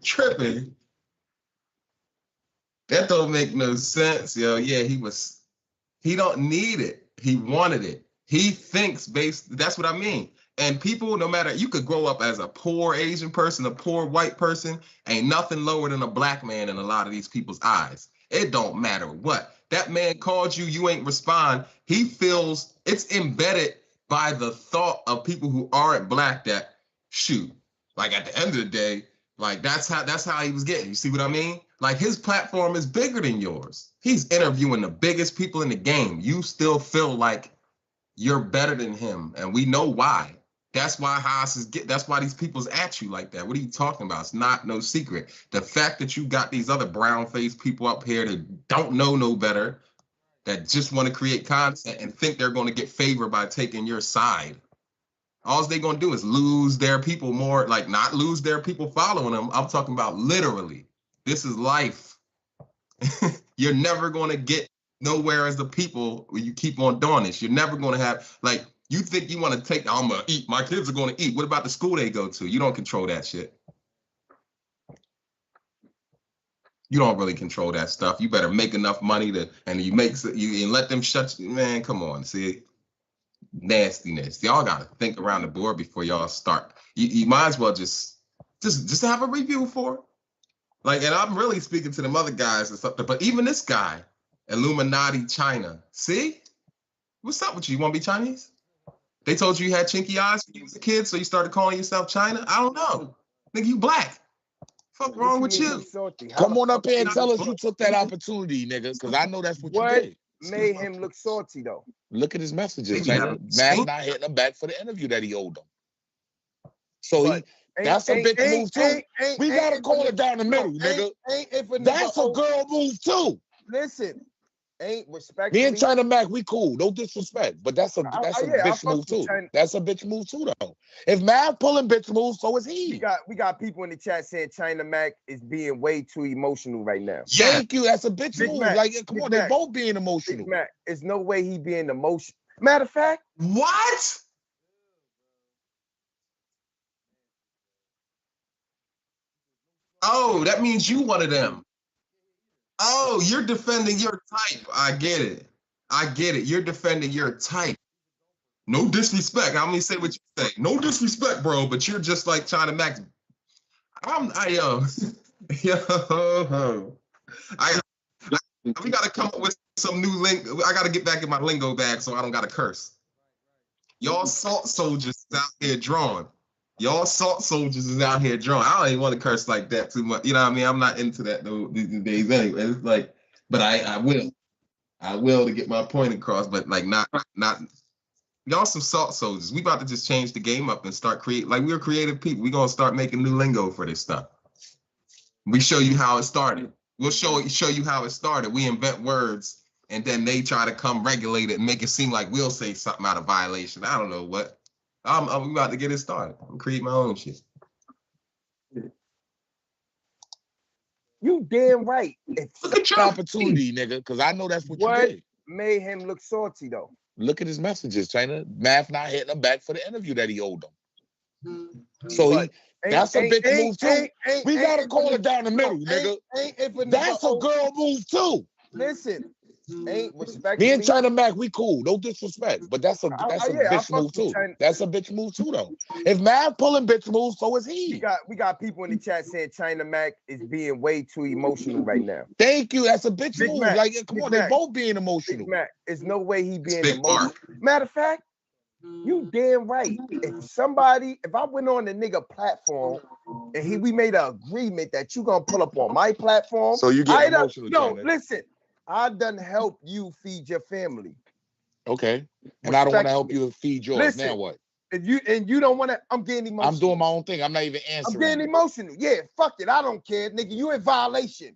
tripping. That don't make no sense, yo. Yeah, he don't need it. He wanted it. He thinks that's what I mean. And people, no matter, you could grow up as a poor Asian person, a poor white person, ain't nothing lower than a black man in a lot of these people's eyes. It don't matter what. That man called you, you ain't respond. He feels it's embedded by the thought of people who aren't black that, shoot, like at the end of the day, like that's how he was getting. You see what I mean? Like his platform is bigger than yours. He's interviewing the biggest people in the game. You still feel like you're better than him, and we know why. That's why that's why these people's at you like that. What are you talking about? It's not no secret. The fact that you got these other brown-faced people up here that don't know no better, that just want to create content and think they're going to get favored by taking your side. All they're going to do is lose their people more, like not lose their people following them. I'm talking about literally. This is life. You're never going to get nowhere as the people when you keep on doing this. You're never going to have, like, you think you want to take, I'm going to eat, my kids are going to eat. What about the school they go to? You don't control that shit. You don't really control that stuff. You better make enough money and let them shut you. Man, come on, see? Nastiness. Y'all got to think around the board before y'all start. You might as well just have a review for it. Like, and I'm really speaking to them other guys and stuff, but even this guy, Illuminati China, see? What's up with you? You want to be Chinese? They told you had chinky eyes when you was a kid, so you started calling yourself China? I don't know. Nigga, you black. Fuck wrong with you? Come on up here and tell us you took that opportunity, nigga, because I know that's what you did. Made him look salty, though? Look at his messages, China. Mac not hitting him back for the interview that he owed him. So that's a big move, too. We got to call it down the middle, nigga. That's a girl move, too. Listen, ain't respectfully. Me and China Mac, we cool. No disrespect, but that's a bitch move too. That's a bitch move too, though. If Mac pulling bitch moves, so is he. We got people in the chat saying China Mac is being way too emotional right now. Yeah. Thank you. That's a bitch Big move. Mac, Like, come Big on, Mac, they both being emotional. Big Mac, there's no way he being emotional. Matter of fact, what? Oh, that means you one of them. Oh, you're defending your type. I get it. I get it. You're defending your type. No disrespect. I'm gonna say what you say. No disrespect, bro. But you're just like China Max. We gotta come up with some new lingo. I gotta get back in my lingo bag so I don't gotta curse. Y'all salt soldiers is out here drawing. Y'all salt soldiers is out here drawing. I don't even want to curse like that too much. You know what I mean? I'm not into that these days anyway. It's like, but I will. I will to get my point across, but like not y'all some salt soldiers. We about to just change the game up and start create like we're creative people. We're gonna start making new lingo for this stuff. We show you how it started. We'll show you how it started. We invent words and then they try to come regulate it and make it seem like we'll say something out of violation. I don't know what. I'm about to get it started. I'm create my own shit. You damn right. Look at your opportunity, nigga, because I know that's what you did. Made him look salty though. Look at his messages, China. Math not hitting him back for the interview that he owed him. So that's a bitch move too. We gotta call it down the middle, nigga. That's a girl move too. Listen, ain't respectfully. Me and China Mac, we cool. No disrespect, but that's a bitch move too. That's a bitch move too, though. If Mac pulling bitch moves, so is he. We got people in the chat saying China Mac is being way too emotional right now. Thank you. That's a bitch move. Mac, like, come on, they both being emotional. Big Mac, there's no way he being emotional. Matter of fact, you damn right. If I went on the nigga platform and we made an agreement that you gonna pull up on my platform, so you get emotional. No, listen. I done help you feed your family. Okay. And I don't want to help you feed yours. Listen, now what? If you don't want to, I'm getting emotional. I'm doing my own thing. I'm not even answering. I'm getting emotional. Yeah, fuck it. I don't care, nigga. You in violation.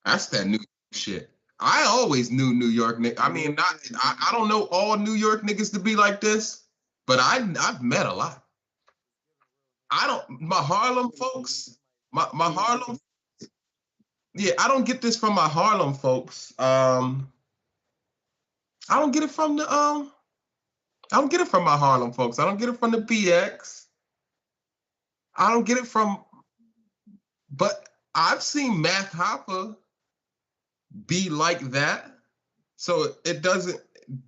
That's that new shit. I always knew New York niggas. I mean, I don't know all New York niggas to be like this, but I've met a lot. My Harlem folks, my Harlem, yeah, I don't get this from my Harlem folks. I don't get it from my Harlem folks. I don't get it from the BX. I don't get it from, but I've seen Math Hoffa be like that. So it doesn't,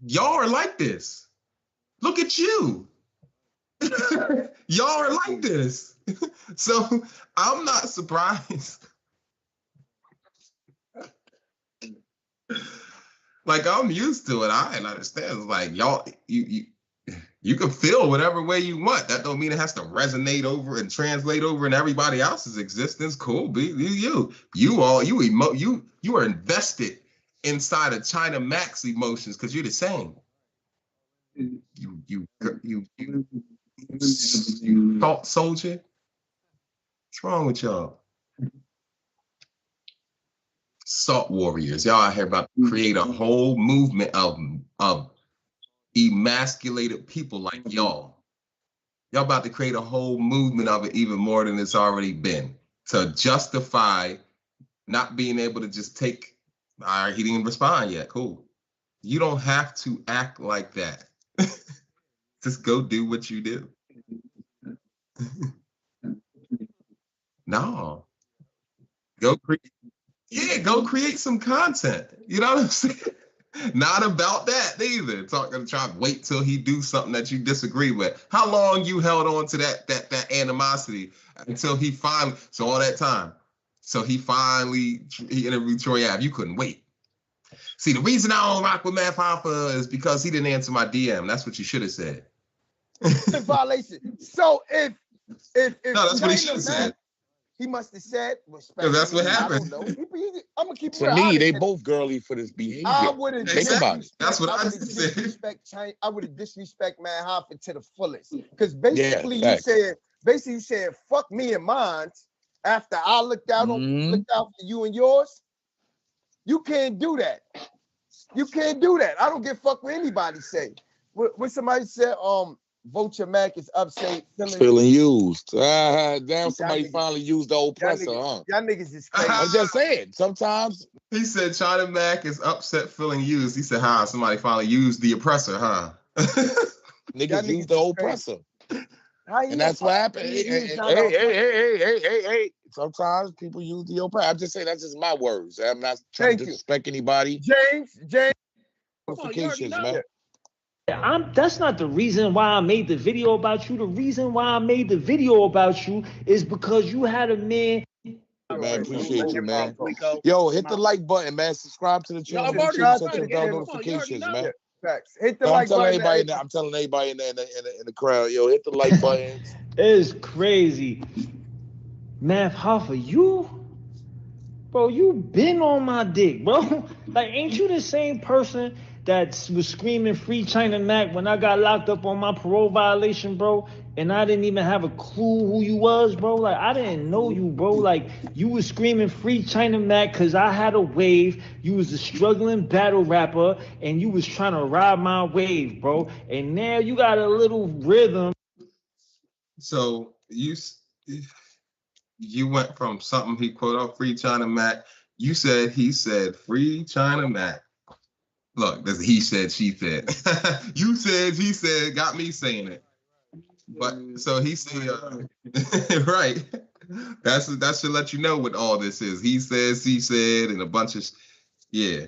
y'all are like this. Look at you. Y'all are like this. So I'm not surprised. Like I'm used to it. I understand. It's like y'all, you can feel whatever way you want. That don't mean it has to resonate over and translate over in everybody else's existence. Cool. Be you. You are invested inside of China Mac's emotions because you're the same. You salt soldier. What's wrong with y'all? Salt warriors. Y'all out here about to create a whole movement of emasculated people like y'all. Y'all about to create a whole movement of it even more than it's already been to justify not being able to just take, all right, he didn't respond yet. Cool. You don't have to act like that. Just go do what you do. No. Go create some content. You know what I'm saying? Not about that either. Try to wait till he do something that you disagree with. How long you held on to that animosity until he finally, so all that time. So he interviewed Troy Ave. You couldn't wait. See, the reason I don't rock with Matt Hoffa is because he didn't answer my DM. That's what you should have said. Violation. So if no, that's what he should have said. He must have said respect. Because that's what happened. I'm gonna keep it to me, they both girly for this behavior. I would have think about it. That's what I said. I would have disrespect Matt Hoffa to the fullest. Because basically you said basically you saying fuck me and mine after I looked out for you and yours. You can't do that. You can't do that. I don't give a fuck what anybody say. What somebody said, Vulture Mac is upset feeling used. Damn, somebody finally used the oppressor, huh? Y'all niggas is crazy. I'm just saying, sometimes. He said China Mac is upset feeling used. He said, somebody finally used the oppressor, huh? Niggas use the oppressor. And that's what happened. Hey. Sometimes people use the oppressor. I'm just saying, that's just my words. I'm not trying to disrespect anybody. James. Notifications, man. That's not the reason why I made the video about you. The reason why I made the video about you is because you had a man. Man, appreciate you, man. Yo, hit the like button, man. Subscribe to the channel. Set your bell notifications, man. Facts. Hit the like button. I'm telling everybody in the crowd, yo, hit the like button. It's crazy. Math Hoffa, you been on my dick, bro. Like, ain't you the same person that was screaming free China Mac when I got locked up on my parole violation, bro? And I didn't even have a clue who you was, bro. Like, I didn't know you, bro. Like, you was screaming free China Mac because I had a wave. You was a struggling battle rapper, and you was trying to ride my wave, bro. And now you got a little rhythm. So you went from something he quote out free China Mac. He said free China Mac. Look, there's he said, she said. You said, he said, got me saying it. But so he said, right. That should let you know what all this is. He says, he said, and a bunch of yeah.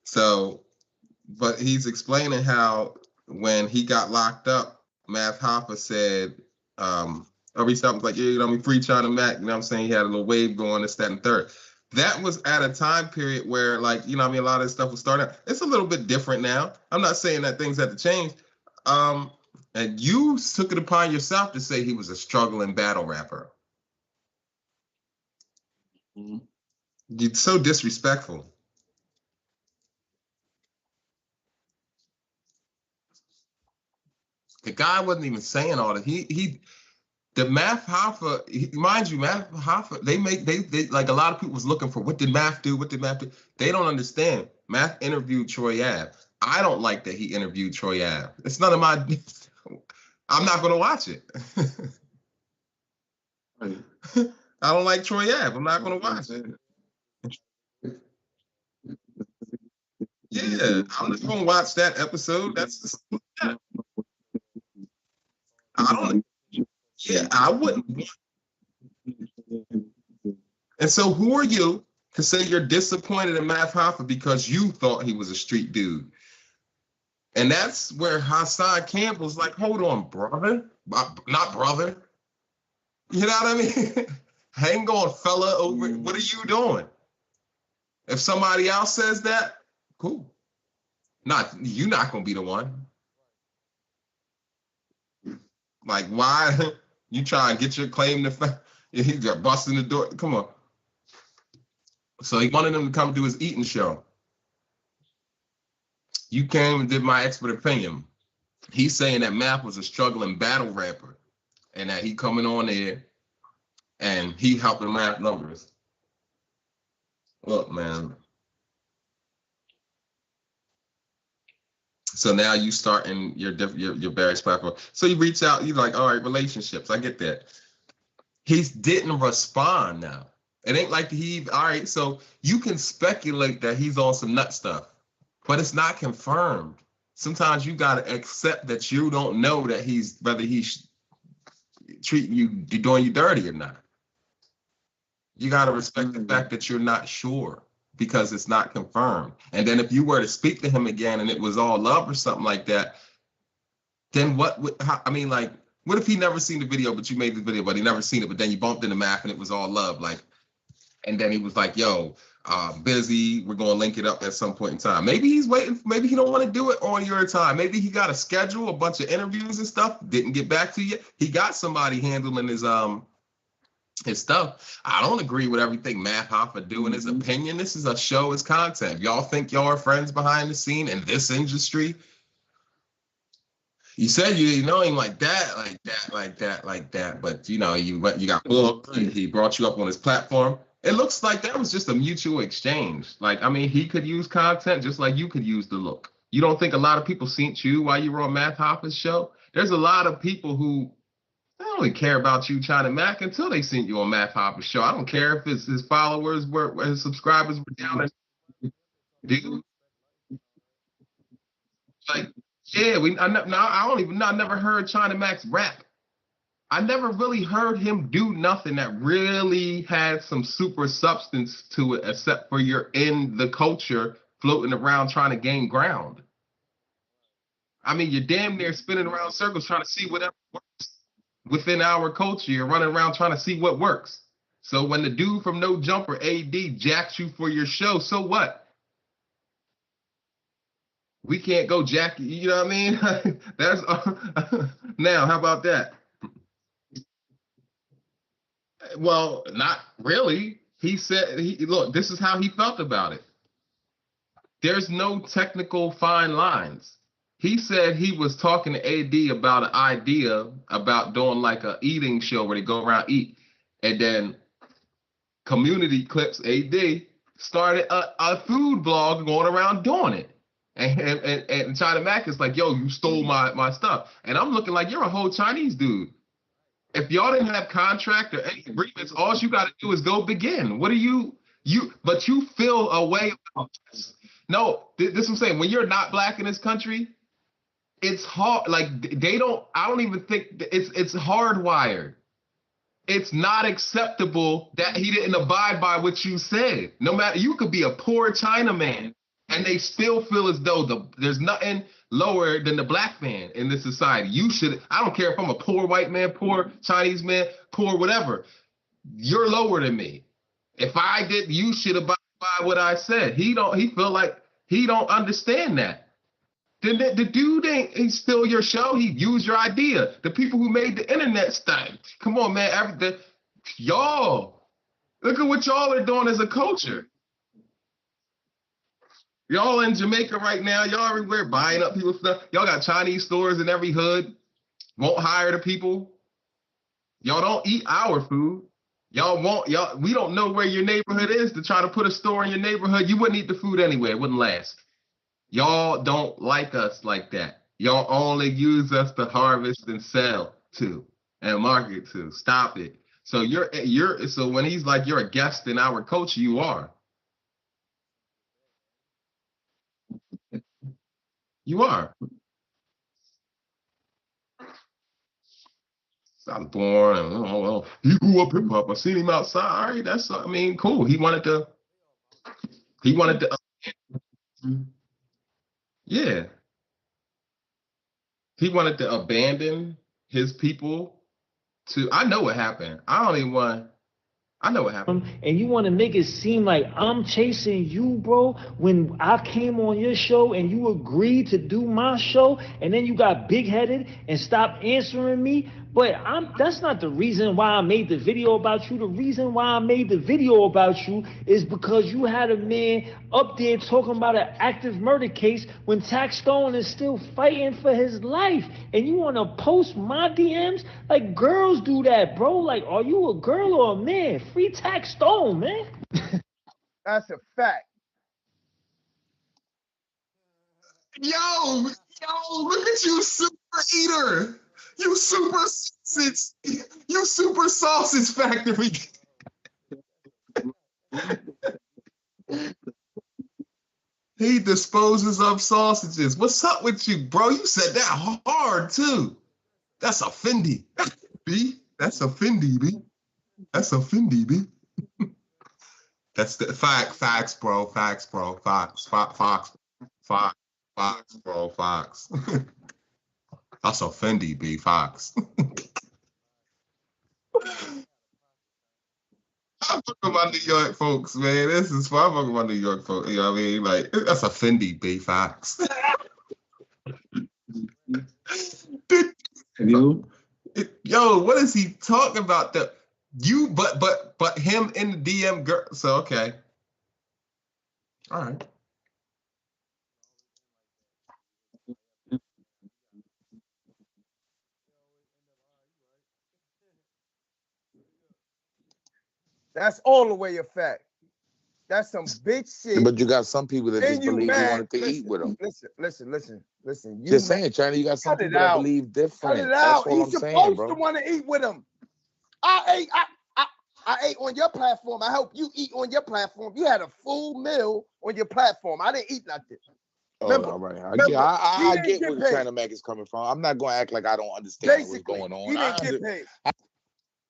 So, but he's explaining how when he got locked up, Math Hoffa said, every something like, free China Mac, you know what I'm saying? He had a little wave going, this, that, and third. That was at a time period where, like, a lot of this stuff was starting out. It's a little bit different now. I'm not saying that things had to change. And you took it upon yourself to say he was a struggling battle rapper. You're so disrespectful. The guy wasn't even saying all that. The Math Hoffa, mind you, Math Hoffa, they like a lot of people was looking for what did Math do? What did Math do? They don't understand. Math interviewed Troy Ave. I don't like that he interviewed Troy Ave. It's none of my. I'm not gonna watch it. I don't like Troy Ave. I'm not gonna watch it. Yeah, I'm not gonna watch that episode. That's just, I don't. Yeah, I wouldn't. And so who are you to say you're disappointed in Math Hoffa because you thought he was a street dude? And that's where Hassan Campbell's like, hold on, brother. Not brother. You know what I mean? Hang on, fella, over. What are you doing? If somebody else says that, cool. You're not gonna be the one. Like, why you try and get your claim to he got busting the door? Come on. So he wanted him to come do his eating show. You came and did my expert opinion. He's saying that Math was a struggling battle rapper and that he coming on there and he helping Math numbers. Look, man. So now you starting your various platforms. So you reach out, you're like, all right, relationships. I get that. He didn't respond now. It ain't like all right, so you can speculate that he's on some nut stuff, but it's not confirmed. Sometimes you got to accept that you don't know that whether he's treating you, doing you dirty or not. You got to respect the fact that you're not sure because it's not confirmed. And then if you were to speak to him again and it was all love or something like that, then what if he never seen the video, but you made the video, but he never seen it, but then you bumped into Math and it was all love, like, and then he was like, yo, busy, we're going to link it up at some point in time. Maybe he's waiting, maybe he don't want to do it on your time. Maybe he got a schedule, a bunch of interviews and stuff, didn't get back to you. He got somebody handling his stuff. I don't agree with everything Math Hoffa do in his opinion. This is a show, it's content. Y'all think y'all are friends behind the scene in this industry? You said you didn't know him like that, like that, like that, like that. But you know, you got booked. He brought you up on his platform. It looks like that was just a mutual exchange. Like, I mean, he could use content just like you could use the look. You don't think a lot of people seen you while you were on Math Hoffa's show? There's a lot of people who they don't really care about you, China Mac, until they seen you on Math Hoffa's show. I don't care if his followers were, his subscribers were down. Dude, like, yeah, I never heard China Max rap. I never really heard him do nothing that really had some super substance to it, except for you're in the culture floating around trying to gain ground. I mean, you're damn near spinning around circles trying to see whatever works within our culture. You're running around trying to see what works. So when the dude from No Jumper, AD, jacks you for your show, so what? We can't go jack you, you know what I mean? That's now, how about that? Well, not really. He said, look, this is how he felt about it. There's no technical fine lines. He said he was talking to AD about an idea about doing like a eating show where they go around eat. And then Community Clips AD started a food blog going around doing it. And China Mac is like, yo, you stole my stuff. And I'm looking like, you're a whole Chinese dude. If y'all didn't have contract or any agreements, all you got to do is go begin. What are but you feel a way about this. No, this is what I'm saying. When you're not black in this country, it's hard. Like I don't even think it's hardwired. It's not acceptable that he didn't abide by what you said. No matter, you could be a poor Chinaman and they still feel as though there's nothing lower than the black man in this society. I don't care if I'm a poor white man, poor Chinese man, poor whatever. You're lower than me. If I did, you should abide by what I said. He feel like he don't understand that. The dude he steal your show. He used your idea. The people who made the internet stank. Come on, man. Y'all, look at what y'all are doing as a culture. Y'all in Jamaica right now. Y'all everywhere buying up people's stuff. Y'all got Chinese stores in every hood. Won't hire the people. Y'all don't eat our food. We don't know where your neighborhood is to try to put a store in your neighborhood. You wouldn't eat the food anyway. It wouldn't last. Y'all don't like us like that. Y'all only use us to harvest and sell to and market to. Stop it. So so when he's like you're a guest in our culture, you are. You are. I was born and well, he grew up hip hop. I seen him outside. All right, cool. He wanted to yeah. He wanted to abandon his people I know what happened. I know what happened. And you want to make it seem like I'm chasing you, bro, when I came on your show and you agreed to do my show, and then you got big-headed and stopped answering me. But that's not the reason why I made the video about you. The reason why I made the video about you is because you had a man up there talking about an active murder case when Tax Stone is still fighting for his life. And you want to post my DMs? Like, girls do that, bro. Like, are you a girl or a man? Free Tax Stone, man. That's a fact. Yo, look at you, super eater. You super sausage factory. He disposes of sausages. What's up with you, bro? You said that hard too. That's a Fendi, B. That's a Fendi, B. That's a Fendi, B. That's the facts, bro. Facts, bro. Fox, bro. Fox. That's a Fendi, B. Fox. I'm talking about New York folks, man. This is fun. I'm talking about New York folks. You know what I mean? Like, that's a Fendi, B. Fox. Yo, what is he talking about? But him in the DM girl. So okay. All right. That's all the way a fact. That's some bitch shit. But you got some people that Then just you believe you mad. wanted to Listen, eat with them. Listen. You Just mad. saying, China, you got some Cut it people that out. believe different. Cut it That's out. all He's I'm supposed saying, bro. to want to eat with him. I ate on your platform. I hope you eat on your platform. You had a full meal on your platform. I didn't eat nothing. Remember, all right. I get where China Mac is coming from. I'm not going to act like I don't understand what's going on. He didn't get paid.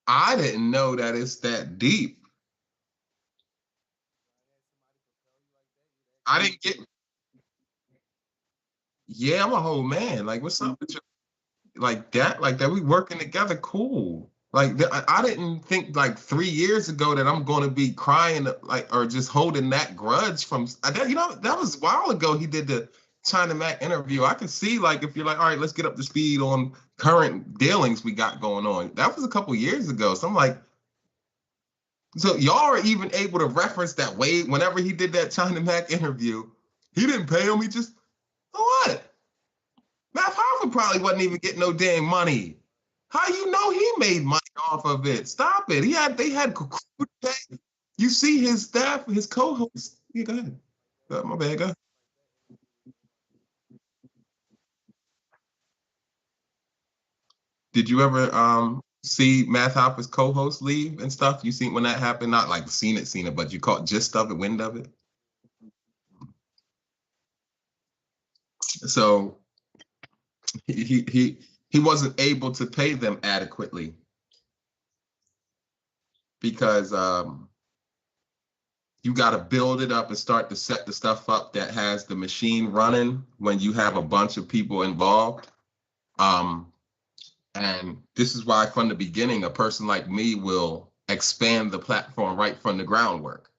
I didn't know that it's that deep. I didn't get. Yeah, I'm a whole man. Like, what's up with you? Like that? We working together, cool. Like, I didn't think like 3 years ago that I'm going to be crying like or just holding that grudge from. That was a while ago. He did the China Mac interview. I can see like if you're like, all right, let's get up to speed on current dealings we got going on. That was a couple years ago. So I'm like, so y'all are even able to reference that way whenever he did that China Mac interview. He didn't pay him. He just what? Matt Hoffa probably wasn't even getting no damn money. How you know he made money off of it? Stop it. They had crew to pay. You see his staff, his co-hosts. Yeah, go ahead. My bad, go ahead. Did you ever see Matt Hoffa's co-host leave and stuff? You seen when that happened? Not like seen it, but you caught gist of it, wind of it. So he wasn't able to pay them adequately because you got to build it up and start to set the stuff up that has the machine running when you have a bunch of people involved. And this is why from the beginning, a person like me will expand the platform right from the groundwork.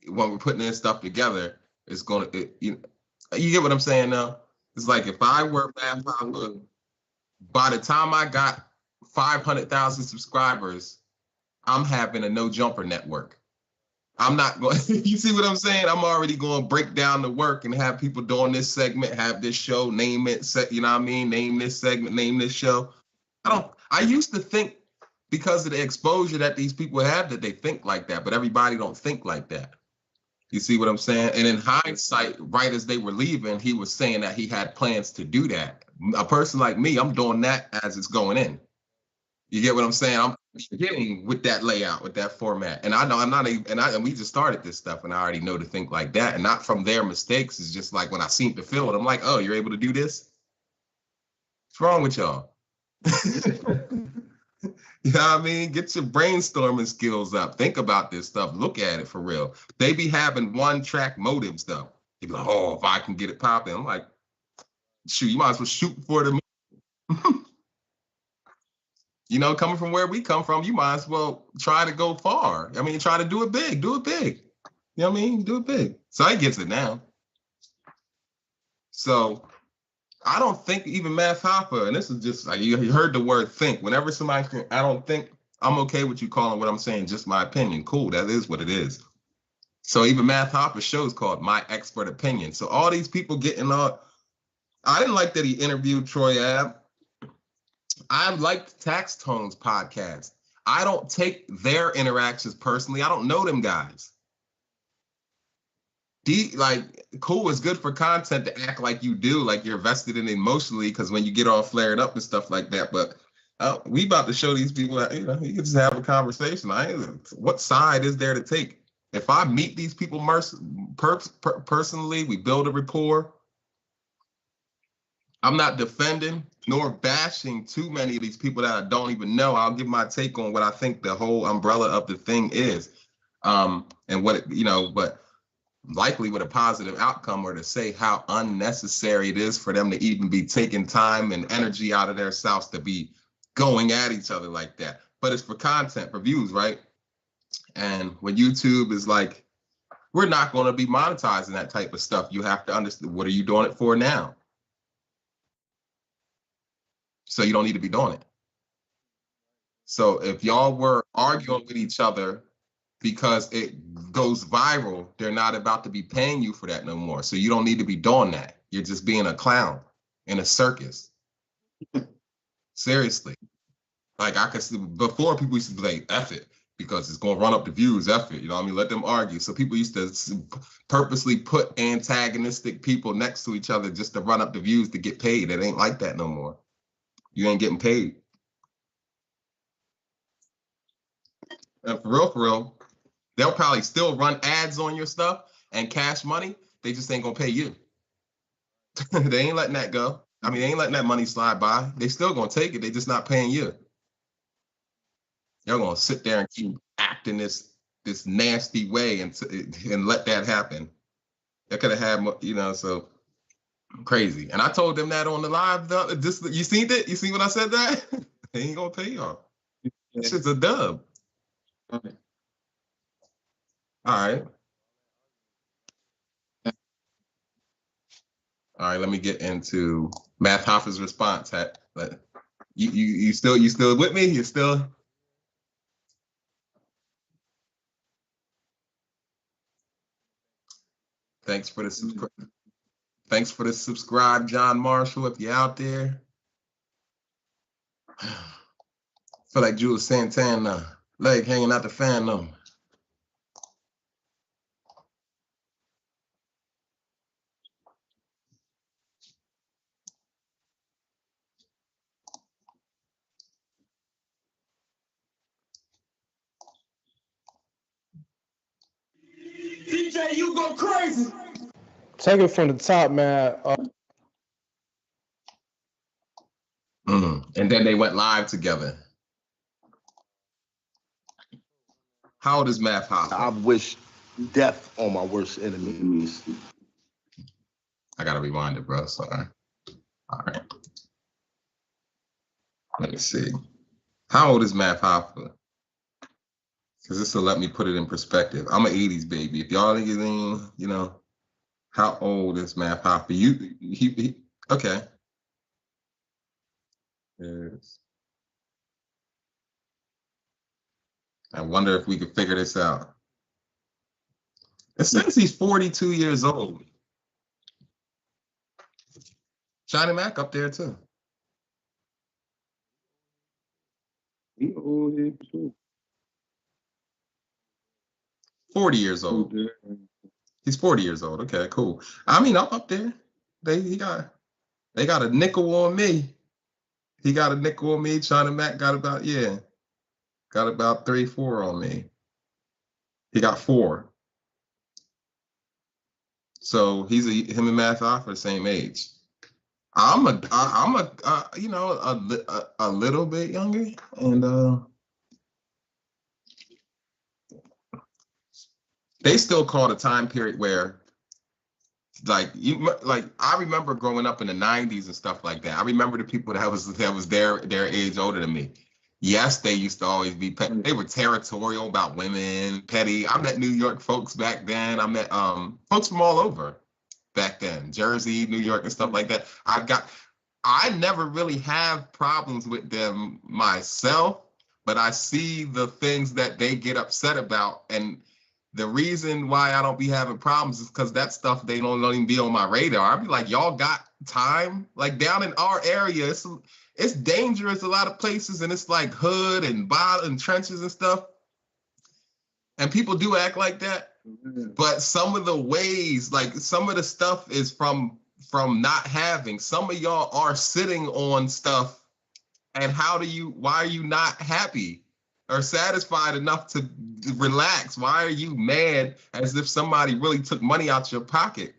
When we're putting this stuff together, it's going to, you get what I'm saying now? It's like if I were Matt Hoffa, by the time I got 500,000 subscribers, I'm having a no jumper network. I'm not going, you see what I'm saying? I'm already going to break down the work and have people doing this segment, have this show, name it, you know what I mean? Name this segment, name this show. I used to think because of the exposure that these people have that they think like that, but everybody don't think like that. You see what I'm saying? And in hindsight, right as they were leaving, he was saying that he had plans to do that. A person like me, I'm doing that as it's going in. You get what I'm saying? I'm beginning with that layout, with that format. And I know I'm not even, and we just started this stuff and I already know to think like that. And not from their mistakes. It's just like when I seem to feel it, I'm like, oh, you're able to do this? What's wrong with y'all? You know what I mean? Get your brainstorming skills up. Think about this stuff. Look at it for real. They be having one-track motives though. They be like, oh, if I can get it popping. I'm like, shoot, you might as well shoot for the You know, coming from where we come from, you might as well try to go far. I mean, try to do it big. Do it big. You know what I mean? Do it big. So he gets it now. So I don't think even Matt Hoffa, and this is just like you heard the word think. Whenever somebody I don't think I'm okay with you calling what I'm saying just my opinion. Cool, that is what it is. So even Matt Hoffa's show is called My Expert Opinion. So all these people getting on. I didn't like that he interviewed Troy Ave. I liked Tax Tone's podcast. I don't take their interactions personally. I don't know them guys. Cool, it's good for content to act like you do, like you're vested in it emotionally, because when you get all flared up and stuff like that. But we about to show these people that, you know, you can just have a conversation. What side is there to take? If I meet these people personally, we build a rapport. I'm not defending nor bashing too many of these people that I don't even know. I'll give my take on what I think the whole umbrella of the thing is, and what it, you know, but likely with a positive outcome, or to say how unnecessary it is for them to even be taking time and energy out of their selves to be going at each other like that. But it's for content, for views, right? And when YouTube is like, we're not going to be monetizing that type of stuff, you have to understand, what are you doing it for now? So you don't need to be doing it. So if y'all were arguing with each other because it goes viral, they're not about to be paying you for that no more. So you don't need to be doing that. You're just being a clown in a circus. Seriously. Like I could see before, people used to be like, F it. because it's gonna run up the views effort. You know what I mean? Let them argue. So people used to purposely put antagonistic people next to each other just to run up the views to get paid. It ain't like that no more. You ain't getting paid. And for real, they'll probably still run ads on your stuff and cash money. They just ain't gonna pay you. They ain't letting that go. I mean, they ain't letting that money slide by. They still gonna take it. They just not paying you. You're gonna sit there and keep acting this nasty way and let that happen. They could have had, you know, so crazy. And I told them that on the live. You seen it? You see when I said that? They ain't gonna pay y'all. This shit's a dub. All right. All right, let me get into Math Hoffa's response. You still with me? You still? Thanks for the subscribe, John Marshall. If you're out there, feel like Jules Santana, leg hanging out the fandom. DJ, you go crazy. Take it from the top, man. And then they went live together. How old is Math Hoffa? I wish death on my worst enemies. I gotta rewind it, bro. Sorry. All right. Let me see. How old is Math Hoffa? Because this will let me put it in perspective. I'm an 80s baby. If y'all ain't, you know, how old is Math Hoffa? He okay. Yes. I wonder if we could figure this out. It says he's 42 years old. China Mac up there too. He old here too. 40 years old. He's 40 years old. Okay, cool. I mean, I'm up there. They got a nickel on me. He got a nickel on me. China Mac got about 3, 4 on me. He got 4. So him and Math Hoffa are the same age. I'm you know, a little bit younger, and they still call the time period where, like I remember growing up in the 90s and stuff like that. I remember the people that was their age older than me. Yes, they used to always be petty. They were territorial about women, petty. I met New York folks back then. I met folks from all over back then, Jersey, New York, and stuff like that. I never really have problems with them myself, but I see the things that they get upset about, and the reason why I don't be having problems is because that stuff they don't even be on my radar. I'd be like, y'all got time? Like down in our area, it's dangerous a lot of places, and it's like hood and bottom and trenches and stuff. And people do act like that. But some of the ways, like some of the stuff is from not having. Some of y'all are sitting on stuff, and why are you not happy or satisfied enough to relax? Why are you mad as if somebody really took money out your pocket?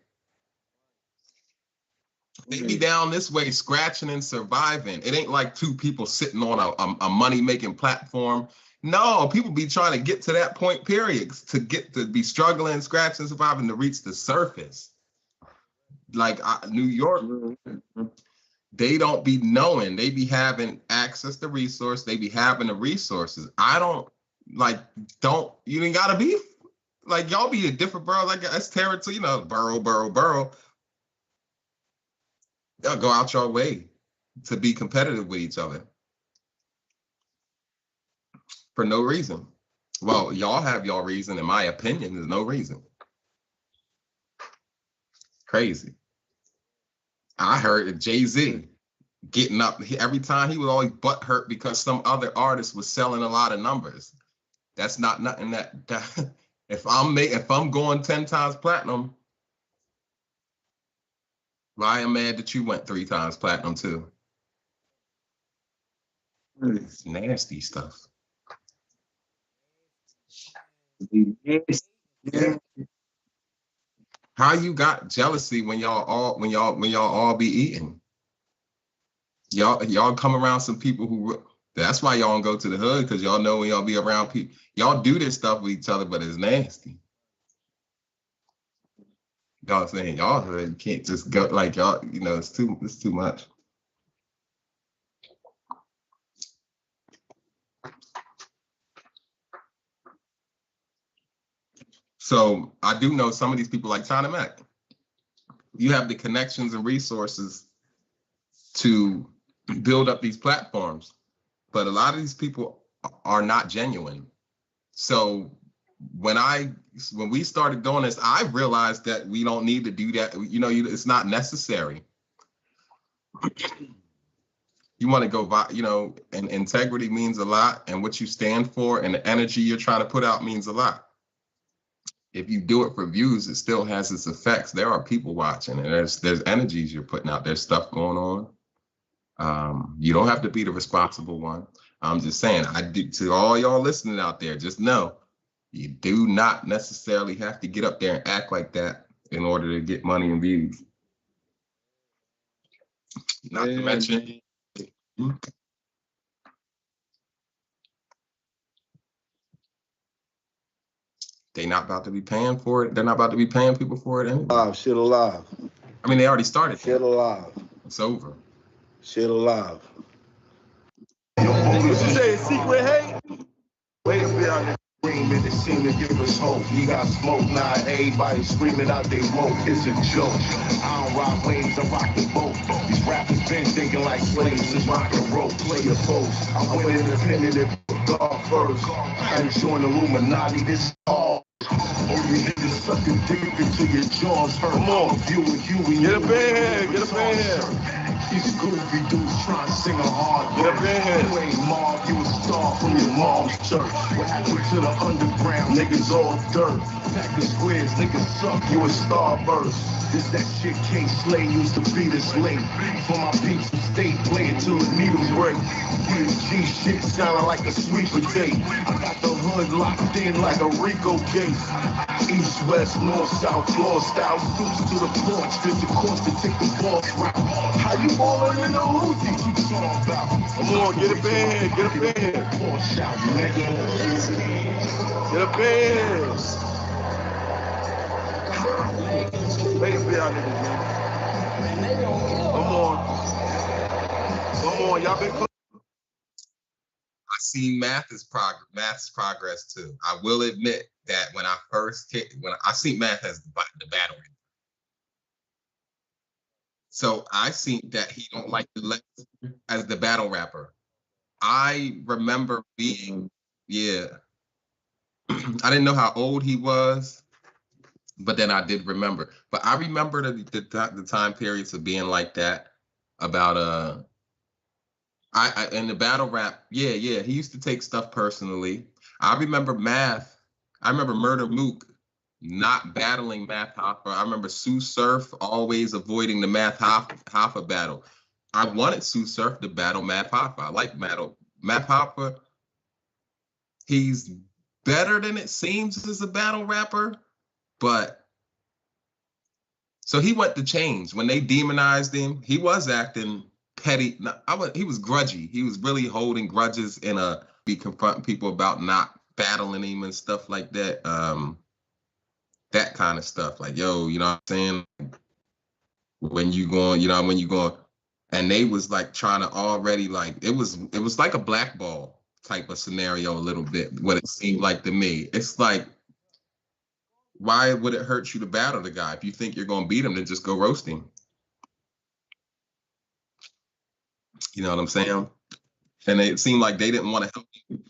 They be down this way scratching and surviving. It ain't like 2 people sitting on a money-making platform. No, people be trying to get to that point, period, to be struggling, scratching, surviving, to reach the surface. Like New York, they don't be knowing. They be having access to resource. They be having the resources. You ain't gotta be like, y'all be a different borough. Like that's territory, you know, borough. They'll go out your way to be competitive with each other for no reason. Well, y'all have y'all reason. In my opinion, there's no reason. Crazy. I heard Jay-Z getting up every time. He was always butthurt because some other artist was selling a lot of numbers. That's not nothing that if I'm going 10 times platinum, I am mad that you went 3 times platinum too. It's nasty stuff. How you got jealousy when y'all all be eating? Y'all come around some people who, that's why y'all don't go to the hood, because y'all know when y'all be around people, y'all do this stuff with each other, but it's nasty. Y'all saying y'all hood, you can't just go like y'all, you know, it's too much. So I do know some of these people like China Mac. You have the connections and resources to build up these platforms, but a lot of these people are not genuine. So when we started doing this, I realized that we don't need to do that. You know, it's not necessary. You want to go, you know, and integrity means a lot, and what you stand for and the energy you're trying to put out means a lot. If you do it for views, it still has its effects. There are people watching, and there's energies you're putting out. There's stuff going on. You don't have to be the responsible one. I'm just saying, to all y'all listening out there, just know you do not necessarily have to get up there and act like that in order to get money and views. Not to mention, they not about to be paying for it. They're not about to be paying people for it anyway. Shit alive. I mean, they already started. Shit alive. It's over. Shit alive. What you say, secret hate? Wait a bit on the scream and it seem to give us hope. You got smoke now, everybody screaming out they woke. It's a joke. I don't rock waves, I rock the boat. These rappers been thinking like slaves, just rock and roll, play a post. I went independent and God first. I ain't joined Illuminati, this is all. Oh, you niggas sucking deep into your jaws hurt. Come on, viewing you and get up in here, get up in here. These goofy dudes trying to sing a hard get up in here. You ain't mob, you a star from your mom's church. What happened to the underground? Niggas all dirt. Pack the squares, niggas suck, you a starburst. This that shit K Slay used to beat us late. For my peeps who stay playing till the needles break. G shit sounding like a sweeper date. I got the hood locked in like a Rico case. East, west, north, south, floor style. Suits to the porch, there's a course to take the boss route. How you ballin' in the hood? You keep talking about. Come on, get up in here, get up in here. Porsche out, nigga. Get up in here. Wait a bit, niggas, man. Come on, y'all been. I see math's progress too. I will admit that when I first when I see math as the battle rapper. So I see that he don't like the left as the battle rapper. I remember being, I didn't know how old he was, but then I did remember. But I remember the time periods of being like that about I in the battle rap, he used to take stuff personally. I remember math. I remember Murder Mook not battling Math Hoffa. I remember Sue Surf always avoiding the Math Hoffa battle. I wanted Sue Surf to battle Math Hoffa. I like Math Hoffa. He's better than it seems as a battle rapper, but so he went to change. When they demonized him, he was acting petty. He was grudgy. He was really holding grudges be confronting people about not battling him and stuff like that. That kind of stuff. Like, yo, you know what I'm saying? When you going, and they was like trying to already like, it was like a blackball type of scenario a little bit, what it seemed like to me. It's like, why would it hurt you to battle the guy? If you think you're going to beat him, then just go roast him. You know what I'm saying? And it seemed like they didn't want to help him.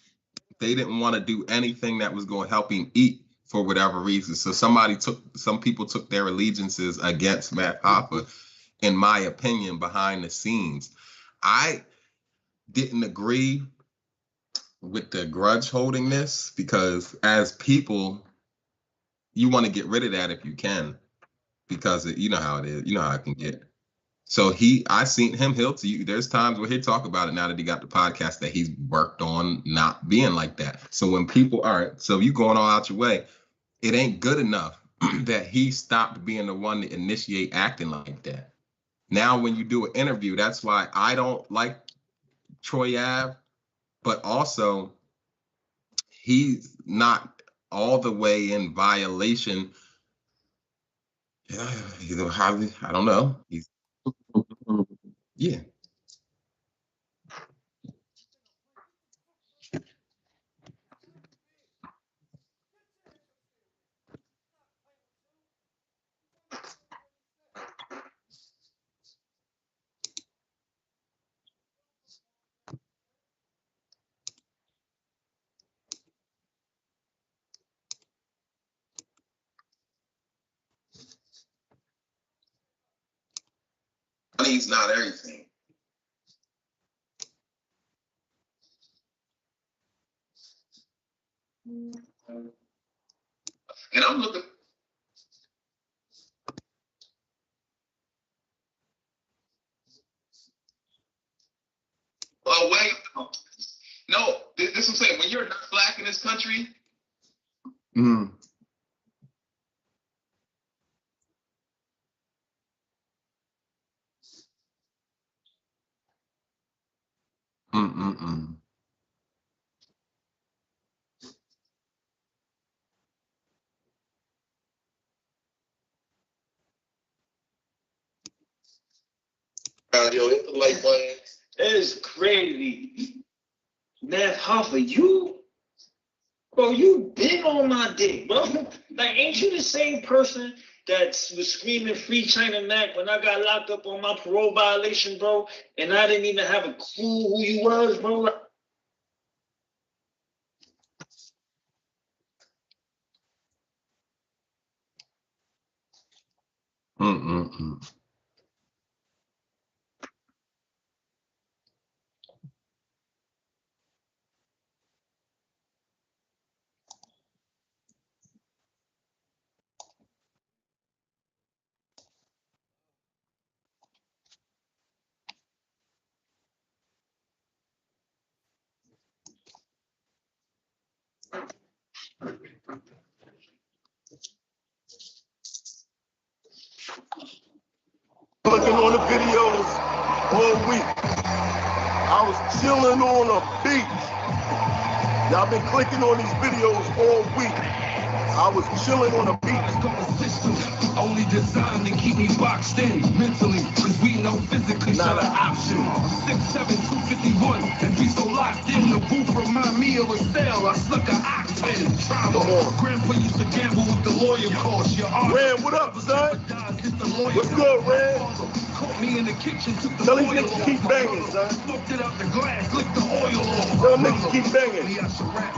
They didn't want to do anything that was going to help him eat for whatever reason. So some people took their allegiances against Math Hoffa, in my opinion, behind the scenes. I didn't agree with the grudge holdingness, because as people, you want to get rid of that if you can, because you know how it is. You know how it can get. So I seen him. There's times where he'll talk about it now that he got the podcast that he's worked on not being like that. So when people so you going all out your way, it ain't good enough that he stopped being the one to initiate acting like that. Now, when you do an interview, that's why I don't like Troy Ave, but also he's not all the way in violation. I don't know. Yeah. Money's not everything. And I'm looking. Oh, wait. No, this is what I'm saying. When you're not black in this country, mm. Mm-mm-mm. Yo, it's like one. It's crazy. Man, Hoffa, bro, you been on my dick, bro. Like, ain't you the same person that was screaming free China Mac when I got locked up on my parole violation, bro, and I didn't even have a clue who you was, bro? Mm-mm-mm. Looking on the videos all week. I was chilling on a beach. Y'all been clicking on these videos all week. I was chilling on a beach. Only designed to keep me boxed in mentally, cause we know physically not an option. 6'7", 251, and be so locked in. The booth remind me of a cell. I stuck an octane. Trauma. Grandpa used to gamble with the lawyer costs. Ran, what up, son? What's good, Ran? Caught me in the kitchen, took the Tell these oil niggas off. keep banging, son. Smoked it out the glass, licked the oil off. Tell them niggas keep banging.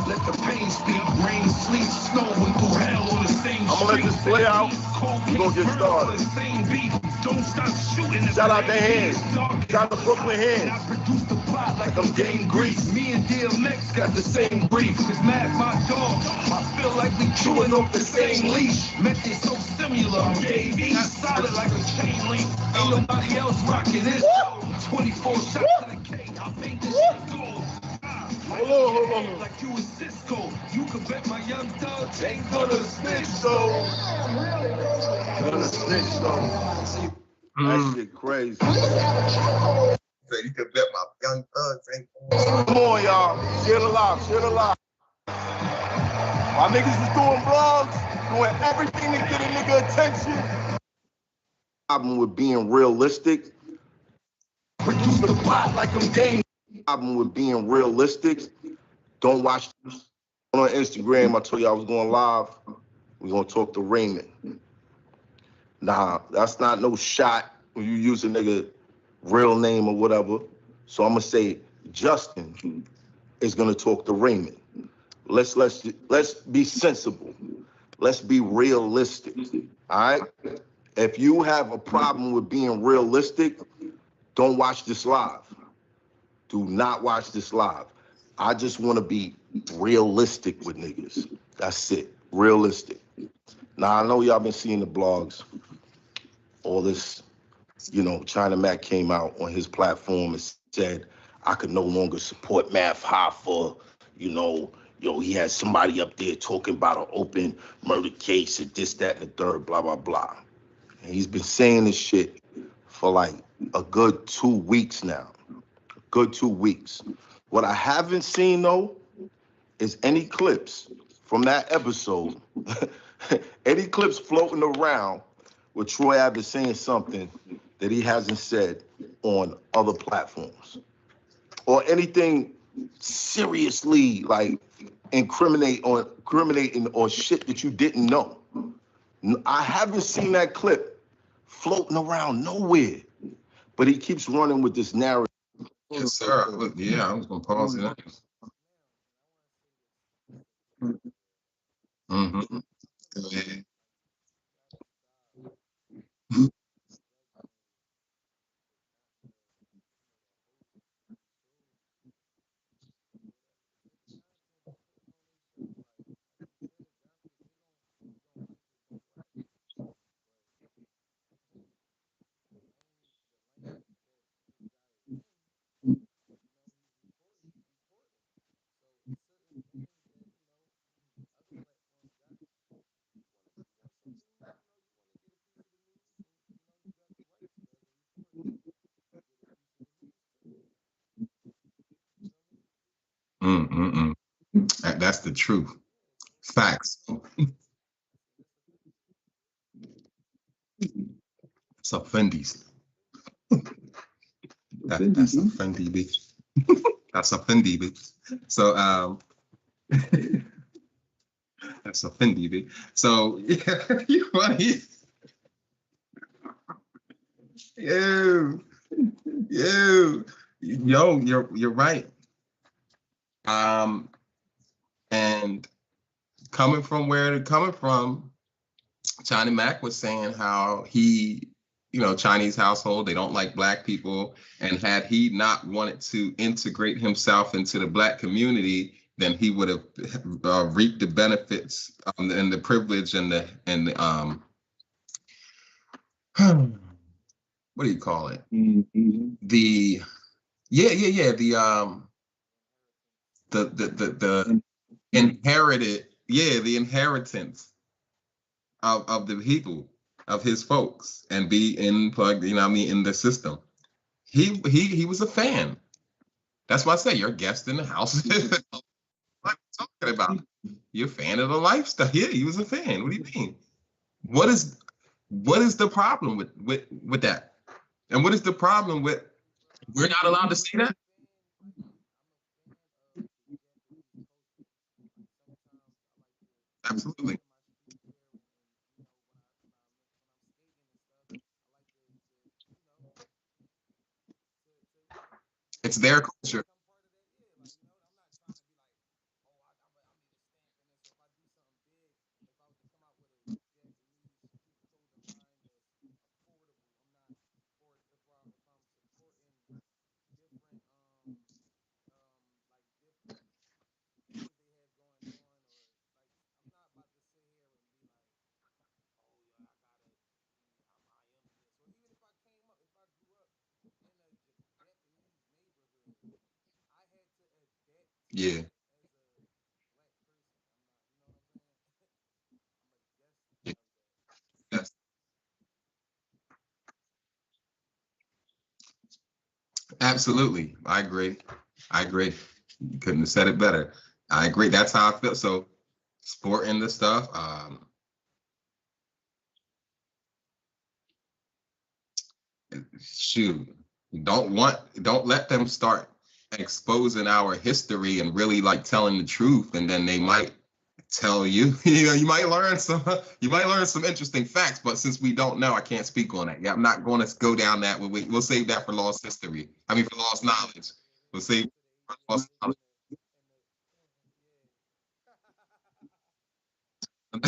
Let the pain speak. Rain, sleet, snow, went through hell on the same I'm gonna let this play out. We're gonna get started. Don't stop shooting. Shout out the hands. Shout out the Brooklyn hands. I produced the plot like I'm getting grease. Me and DMX got the same brief. Cause Mad my dog, I feel like we chewing off the same leash. Method so similar, I'm AV. Not solid like a chain link. Ain't nobody else rocking this. 24 shots to the K. I made this shit gold. Hold on. Like you and Cisco. You can bet my young thugs ain't gonna snitch, so. Gonna snitch, though. That shit crazy. So you can bet my young thugs ain't. Come on, y'all. Share the live. Share the live. My niggas is doing vlogs, doing everything to get a nigga attention. Problem with being realistic. Produce the plot like I'm game. Problem with being realistic. Don't watch this. On Instagram, I told you I was going live. We're gonna talk to Raymond. Nah, that's not no shot when you use a nigga real name or whatever. So I'm gonna say Justin is gonna talk to Raymond. Let's be sensible. Let's be realistic. All right? If you have a problem with being realistic, don't watch this live. Do not watch this live. I just want to be realistic with niggas. That's it. Realistic. Now, I know y'all been seeing the blogs. All this, China Mac came out on his platform and said, I could no longer support Math Hoffa. He had somebody up there talking about an open murder case and this, that, and the third, blah, blah, blah. And he's been saying this shit for like a good 2 weeks now. Good 2 weeks. What I haven't seen, though, is any clips from that episode, any clips floating around with Troy Abbott saying something that he hasn't said on other platforms, or anything seriously like incriminating or shit that you didn't know. I haven't seen that clip floating around nowhere, but he keeps running with this narrative. Yes, sir. Look, yeah, I was gonna pause it. Mm-hmm. Go ahead. Mm-mm-mm. That's the truth. Facts. It's a Fendi. That's a Fendi, bitch. That's a Fendi, bitch. So that's a Fendi, bitch. So yeah, you funny. Yo, you're right. And coming from, China Mac was saying how Chinese household, they don't like black people. And had he not wanted to integrate himself into the black community, then he would have reaped the benefits and the privilege and the what do you call it? The the inherited, the inheritance of the people, of his folks, and be plugged, in the system. He was a fan. That's why I say you're a guest in the house. What are you talking about? You're a fan of the lifestyle. Yeah, he was a fan. What do you mean? What is the problem with that? And what is the problem with we're not allowed to say that? Absolutely. It's their culture. Yeah. Yes. Absolutely. I agree. I agree. You couldn't have said it better. I agree. That's how I feel. So sporting the stuff. Shoot. Don't let them start exposing our history and really like telling the truth, and then they might tell you, you might learn some interesting facts, but since we don't know, I can't speak on it. Yeah, I'm not going to go down that. We'll save that for lost history. I mean, for lost knowledge. We'll save for lost knowledge.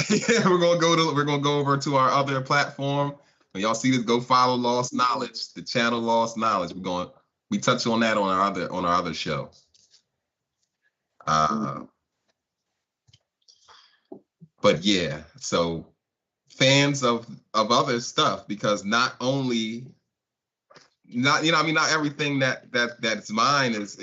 Yeah, we're gonna go over to our other platform. When y'all see this, go follow Lost Knowledge, the channel Lost Knowledge. We touch on that on our other show. But yeah, so fans of other stuff, because not only not not everything that's mine is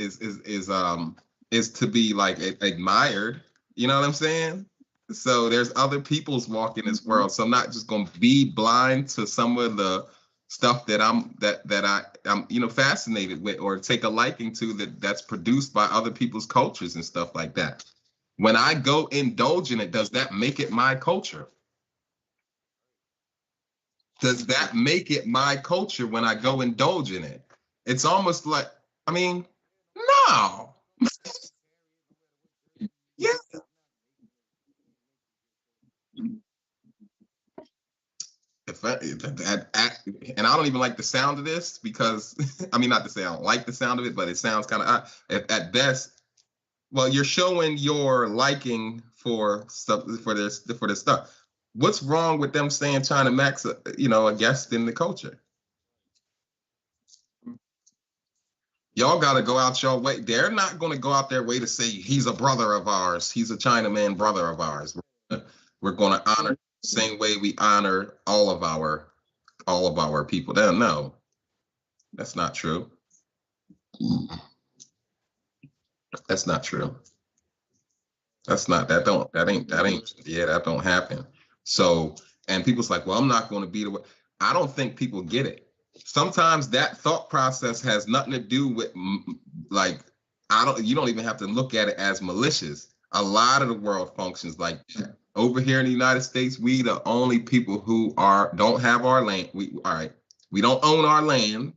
to be like admired. You know what I'm saying? So there's other people's walk in this world. So I'm not just gonna be blind to some of the stuff that I'm fascinated with or take a liking to that's produced by other people's cultures and stuff like that. When I go indulge in it, does that make it my culture? Does that make it my culture when I go indulge in it? It's almost like, no. Yeah. And I don't even like the sound of this because, not to say I don't like the sound of it, but it sounds kind of, at best, well, you're showing your liking for stuff, for this stuff. What's wrong with them saying China Mac's, a guest in the culture? Y'all got to go out your way. They're not going to go out their way to say he's a brother of ours. He's a Chinaman brother of ours. We're going to honor the same way we honor all of our people. No, that's not true. That's not true. That don't happen. So, and people's like, well, I'm not going to be the way. I don't think people get it. Sometimes that thought process has nothing to do with you don't even have to look at it as malicious. A lot of the world functions like that. Over here in the United States, we the only people who don't have our land. We don't own our land.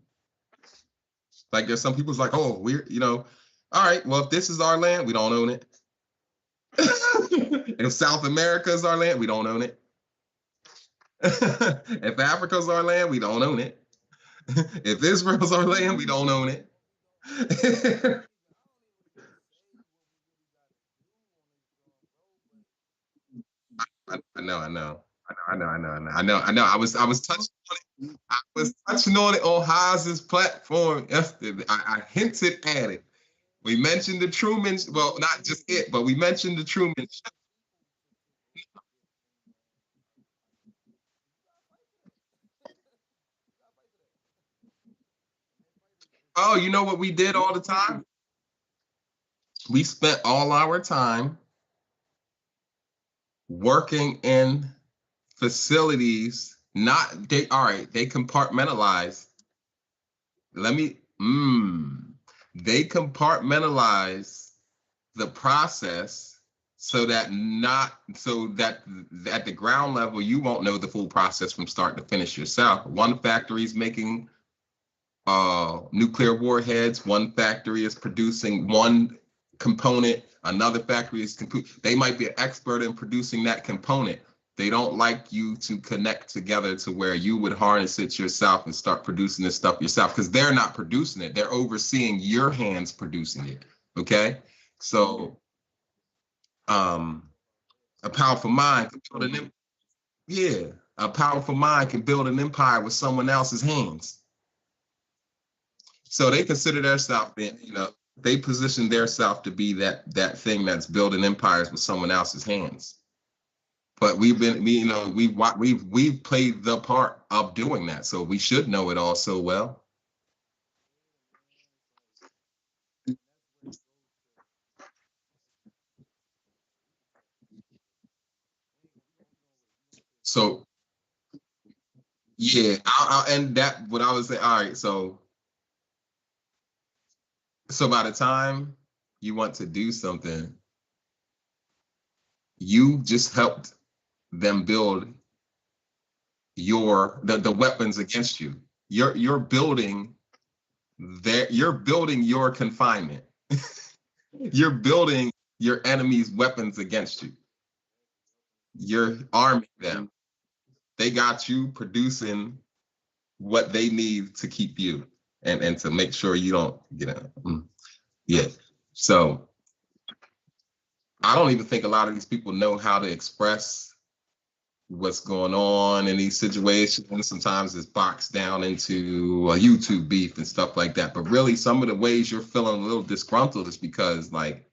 Like there's some people's like, oh, we're all right, well, if this is our land, we don't own it. If South America is our land, we don't own it. If Africa's our land, we don't own it. If Israel's our land, we don't own it. I know. I was touching on it. I was touching on it on Haas's platform yesterday. I hinted at it. We mentioned the Truman. Well, not just it, but we mentioned the Truman Show. Oh, you know what we did all the time? We spent all our time working in facilities. They compartmentalize. They compartmentalize the process so that at the ground level you won't know the full process from start to finish yourself. One factory is making nuclear warheads. One factory is producing one component. Another factory is they might be an expert in producing that component. They don't like you to connect together to where you would harness it yourself and start producing this stuff yourself, because they're not producing it. They're overseeing your hands producing it. Okay? So a powerful mind can build a powerful mind can build an empire with someone else's hands. So they consider themselves, they position themselves to be that thing that's building empires with someone else's hands. But we've played the part of doing that, so we should know it all so well. So yeah, and that what I was saying. All right, so by the time you want to do something, you just helped them build the weapons against you. You're building your confinement. You're building your enemy's weapons against you. You're arming them. They got you producing what they need to keep you and to make sure you don't get out. Yeah. So I don't even think a lot of these people know how to express what's going on in these situations. Sometimes it's boxed down into a YouTube beef and stuff like that. But really, some of the ways you're feeling a little disgruntled is because, like,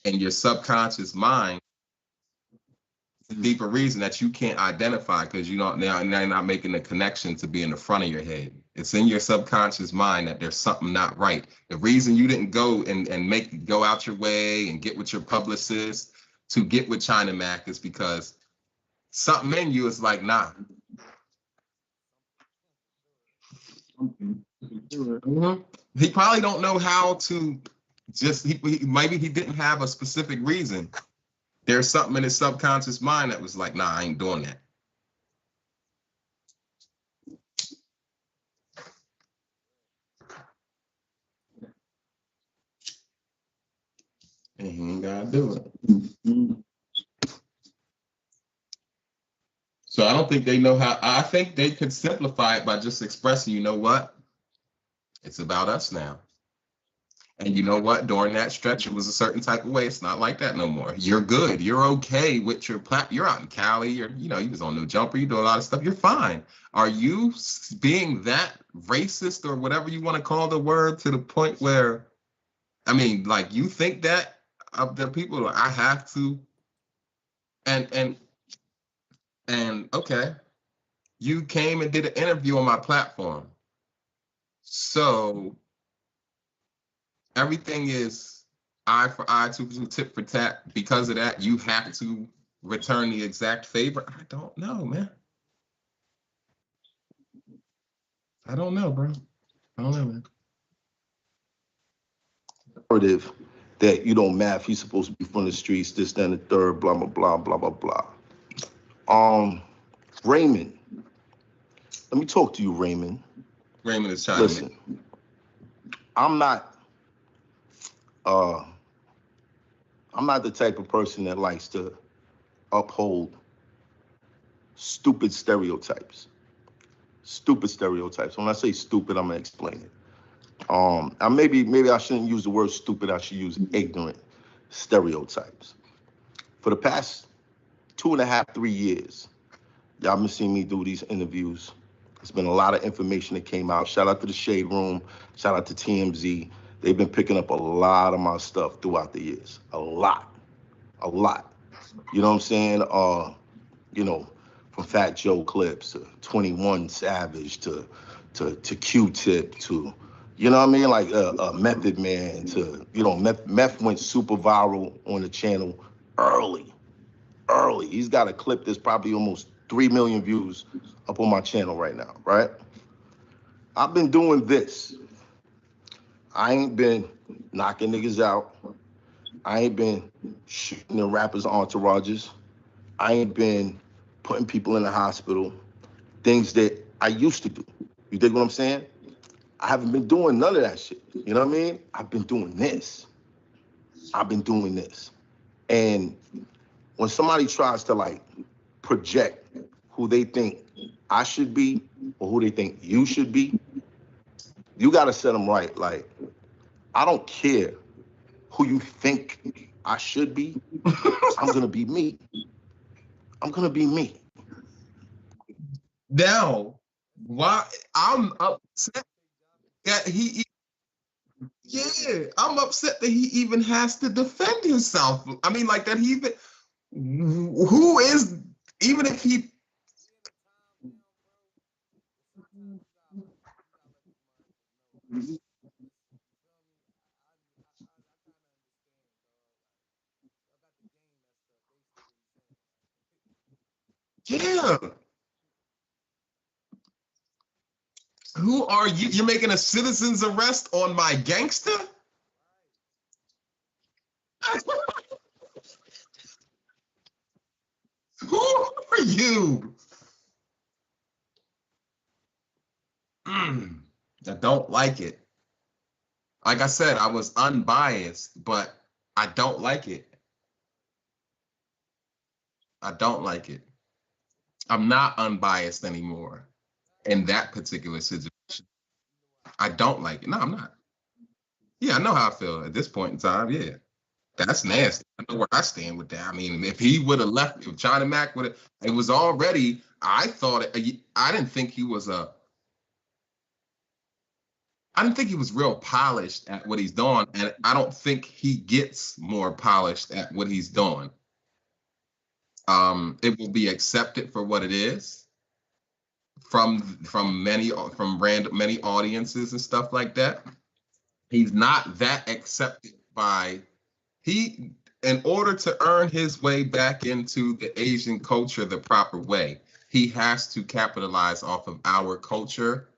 in your subconscious mind, a deeper reason that you can't identify because you don't now you're not making the connection to be in the front of your head. It's in your subconscious mind that there's something not right. The reason you didn't go and go out your way and get with your publicist to get with China Mac is because something in you is like, nah. Mm-hmm. He probably don't know how to maybe he didn't have a specific reason. There's something in his subconscious mind that was like, nah, I ain't doing that. And he ain't gotta do it. So I don't think they know how. I think they could simplify it by just expressing, you know what? It's about us now. And you know what? During that stretch, it was a certain type of way. It's not like that no more. You're good. You're okay with your you're out in Cali. You was on No Jumper. You do a lot of stuff. You're fine. Are you being that racist or whatever you want to call the word to the point where, I mean, like you think that of the people I have to, and okay, you came and did an interview on my platform. So everything is eye for eye, tit for tat. Because of that, you have to return the exact favor. I don't know, man. I don't know, bro. I don't know, man. Narrative that Math, he's supposed to be from the streets, this, then the third, blah, blah, blah, blah, blah, blah. Raymond. Let me talk to you, Raymond. Raymond is chiming. Listen, I'm not the type of person that likes to uphold stupid stereotypes. Stupid stereotypes. When I say stupid, I'm gonna explain it. Maybe I shouldn't use the word stupid. I should use ignorant stereotypes. For the past 2.5, 3 years, y'all been seeing me do these interviews. There's been a lot of information that came out. Shout out to the Shade Room. Shout out to TMZ. They've been picking up a lot of my stuff throughout the years. A lot. You know what I'm saying? From Fat Joe clips to 21 Savage to Q-Tip to, you know what I mean? Like Method Man to, Meth went super viral on the channel early. He's got a clip that's probably almost 3 million views up on my channel right now, right? I've been doing this. I ain't been knocking niggas out. I ain't been shooting the rappers' entourages. I ain't been putting people in the hospital. Things that I used to do. You dig what I'm saying? I haven't been doing none of that shit. You know what I mean? I've been doing this. And when somebody tries to project who they think I should be or who they think you should be, you gotta set them right. Like, I don't care who you think I should be. I'm gonna be me. Now, why I'm upset that I'm upset that he even has to defend himself. I mean, like that who is, even if he. Yeah. Who are you? You're making a citizen's arrest on my gangster? Who are you? I don't like it. Like I said, I was unbiased, but I don't like it. I'm not unbiased anymore in that particular situation. I don't like it. No, I'm not. Yeah, I know how I feel at this point in time. Yeah, that's nasty. I know where I stand with that. I mean, if he would have left, if China Mac would have, it was already, I didn't think he was I didn't think he was real polished at what he's doing, and I don't think he gets more polished at what he's doing. It will be accepted for what it is from many audiences and stuff like that. He's not that accepted by in order to earn his way back into the Asian culture the proper way, he has to capitalize off of our culture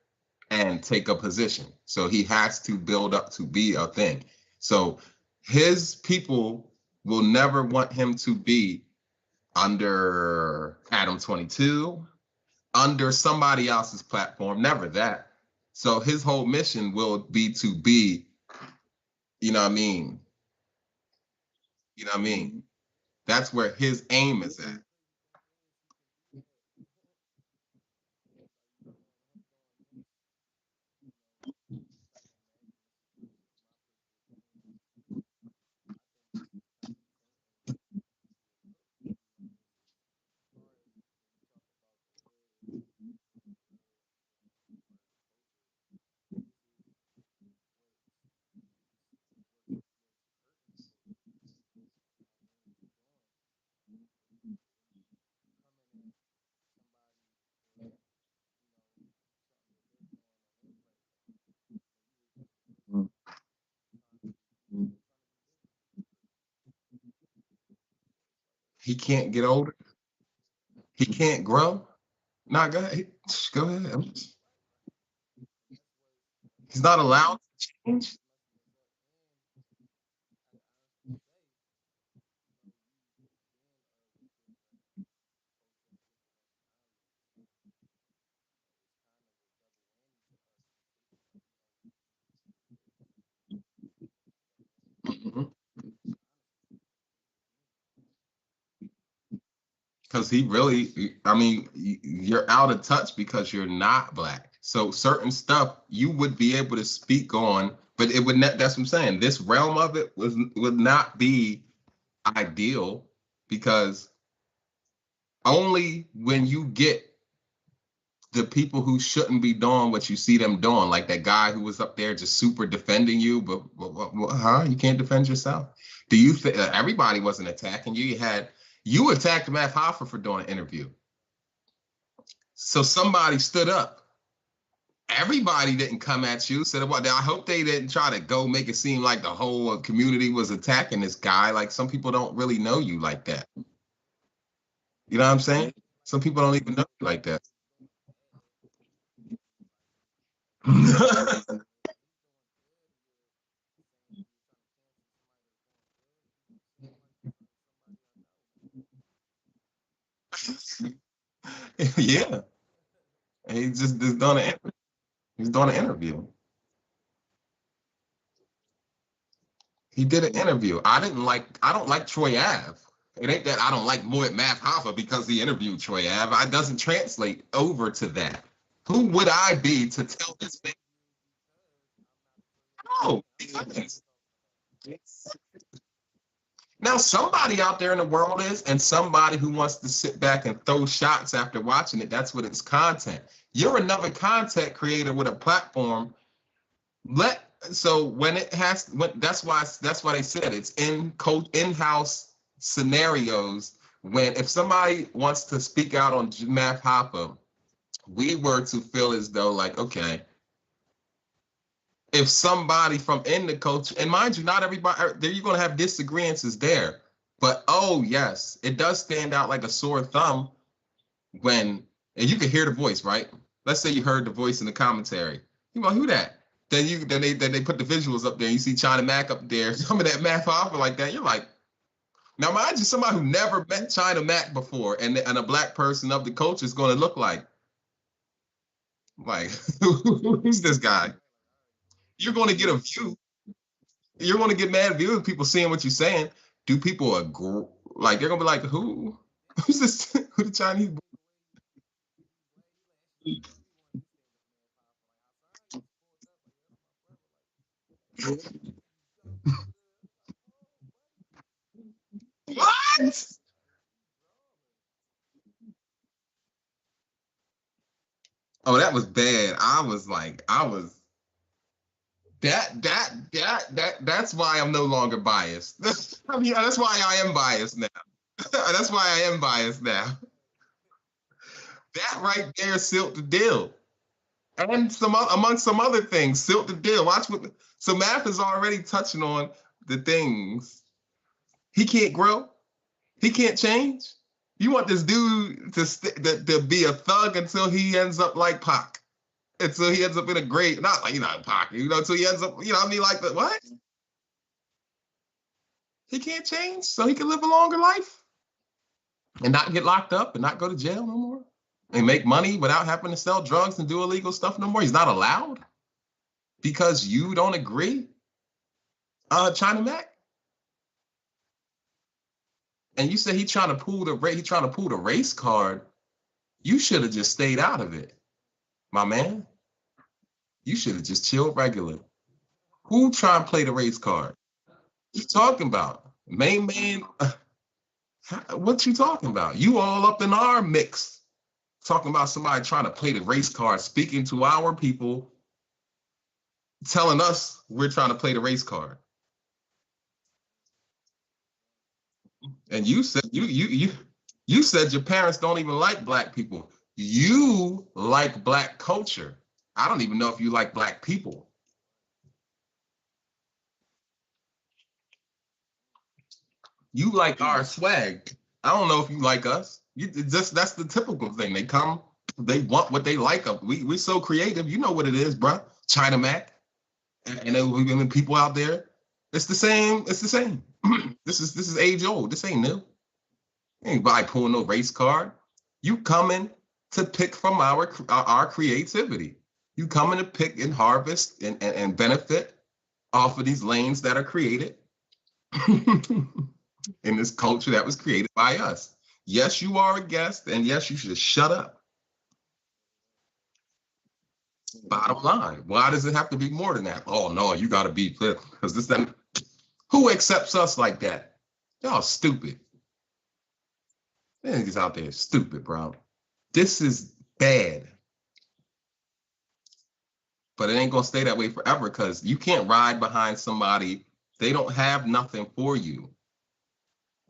and take a position. So he has to build up to be a thing. So his people will never want him to be under Adam 22, under somebody else's platform, never that. So his whole mission will be to be, you know what I mean? You know what I mean? That's where his aim is at. He can't get older. He can't grow. Nah, go ahead. Go ahead. He's not allowed to change. Mhm. Because he really, I mean, you're out of touch because you're not black. So certain stuff you would be able to speak on, but it would not, that's what I'm saying. This realm of it would not be ideal because only when you get the people who shouldn't be doing what you see them doing, like that guy who was up there just super defending you, but huh? You can't defend yourself. Do you think everybody wasn't attacking you? You attacked Matt Hoffa for doing an interview. So somebody stood up. Everybody didn't come at you. Said, "Well, I hope they didn't try to go make it seem like the whole community was attacking this guy." Like some people don't really know you like that. You know what I'm saying? Some people don't even know you like that. Yeah, he's doing an interview. He did an interview. I don't like Troy Ave. It ain't that I don't like Matt Hoffa because he interviewed Troy Ave. It doesn't translate over to that. Who would I be to tell this man? No, now somebody out there in the world is, and somebody who wants to sit back and throw shots after watching it. That's what it's content. You're another content creator with a platform. So when it has, that's why they said it's in-house scenarios. When if somebody wants to speak out on Math Hopper, we were to feel as though like, okay, if somebody from in the culture, and mind you, not everybody, there you're gonna have disagreements there, but oh yes, it does stand out like a sore thumb when, and you can hear the voice, right? Let's say you heard the voice in the commentary. You know who that? Then they put the visuals up there. And you see China Mac up there, some of that Mac offer like that. You're like, now mind you, somebody who never met China Mac before, and a black person of the culture is going to look like who's this guy? You're going to get a view. You're going to get mad view of people seeing what you're saying. Do people agree? Like they're gonna be like, who's this? Who the Chinese? What? Oh, that was bad. I was like, That's why I'm no longer biased. That's why I am biased now. That's why I am biased now. That right there sealed the deal. And amongst some other things, sealed the deal. Watch what. So Math is already touching on the things. He can't grow. He can't change. You want this dude to be a thug until he ends up like Pac. Until he ends up in a grave, not like Pac, until he ends up, what I mean, like the what? He can't change, so he can live a longer life and not get locked up and not go to jail no more. And make money without having to sell drugs and do illegal stuff no more. He's not allowed because you don't agree, China Mac. And you said he's trying to pull the race card. You should have just stayed out of it, my man. You should have just chilled regular. Who trying to play the race card? What you talking about? Main man, what you talking about? You all up in our mix. Talking about somebody trying to play the race card, speaking to our people, telling us we're trying to play the race card. And you said you said your parents don't even like black people. You like black culture. I don't even know if you like black people. You like our swag. I don't know if you like us. That's the typical thing. They come, they want what they like. We're so creative. You know what it is, bro. China Mac, and the people out there. It's the same. It's the same. This is age old. This ain't new. Anybody pulling no race card. You coming to pick from our creativity. You coming to pick and harvest and benefit off of these lanes that are created in this culture that was created by us. Yes, you are a guest, and yes, you should shut up. Bottom line, why does it have to be more than that? Oh no, you got to be because this then. Who accepts us like that? Y'all stupid. Niggas out there stupid, bro. This is bad. But it ain't gonna stay that way forever because you can't ride behind somebody. They don't have nothing for you.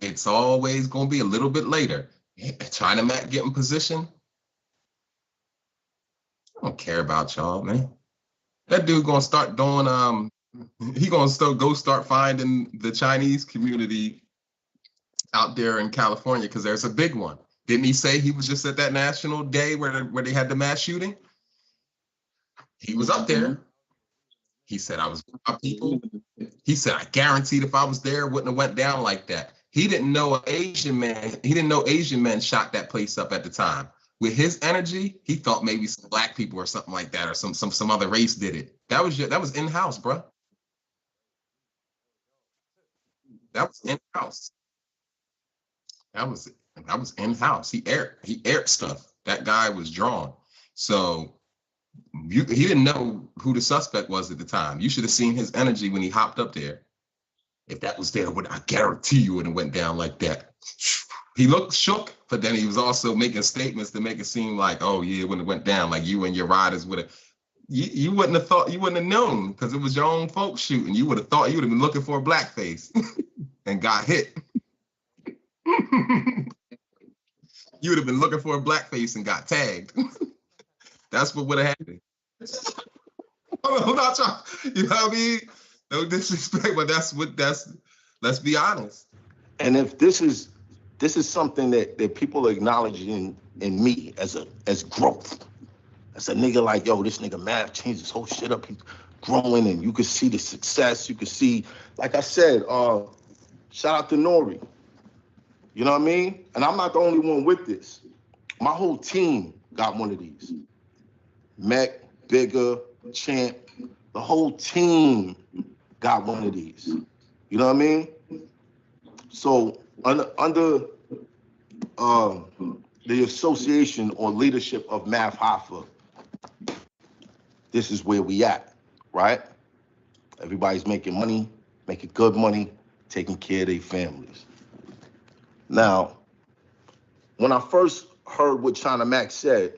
It's always gonna be a little bit later. China Mac getting position. I don't care about y'all, man. That dude gonna start doing he gonna start finding the Chinese community out there in California because there's a big one. Didn't he say he was just at that national day where they had the mass shooting? He was up there. He said, I was with my people. He said, I guaranteed if I was there, it wouldn't have went down like that. He didn't know an Asian man. He didn't know Asian men shot that place up at the time. With his energy, he thought maybe some black people or something like that, or some other race did it. That was in-house, bro. That was in-house. That was in-house. He aired stuff. That guy was drawn. So he didn't know who the suspect was at the time. You should have seen his energy when he hopped up there. If that was there, I guarantee you it wouldn't went down like that. He looked shook, but then he was also making statements to make it seem like, oh yeah, it wouldn't have went down. Like you and your riders would have. You wouldn't have thought. You wouldn't have known because it was your own folks shooting. You would have thought you would have been looking for a blackface and got hit. You would have been looking for a blackface and got tagged. That's what would have happened. I'm not trying, you know what I mean? No disrespect, but let's be honest. And if this is something that people are acknowledging in me as growth. As a nigga like, yo, this nigga Math changed his whole shit up. He's growing and you can see the success. You can see, like I said, shout out to Nori. You know what I mean? And I'm not the only one with this. My whole team got one of these. Mech, Bigger, Champ, the whole team got one of these. You know what I mean? So under the association or leadership of Math Hoffa, this is where we at, right? Everybody's making money, making good money, taking care of their families. Now, when I first heard what China Mac said,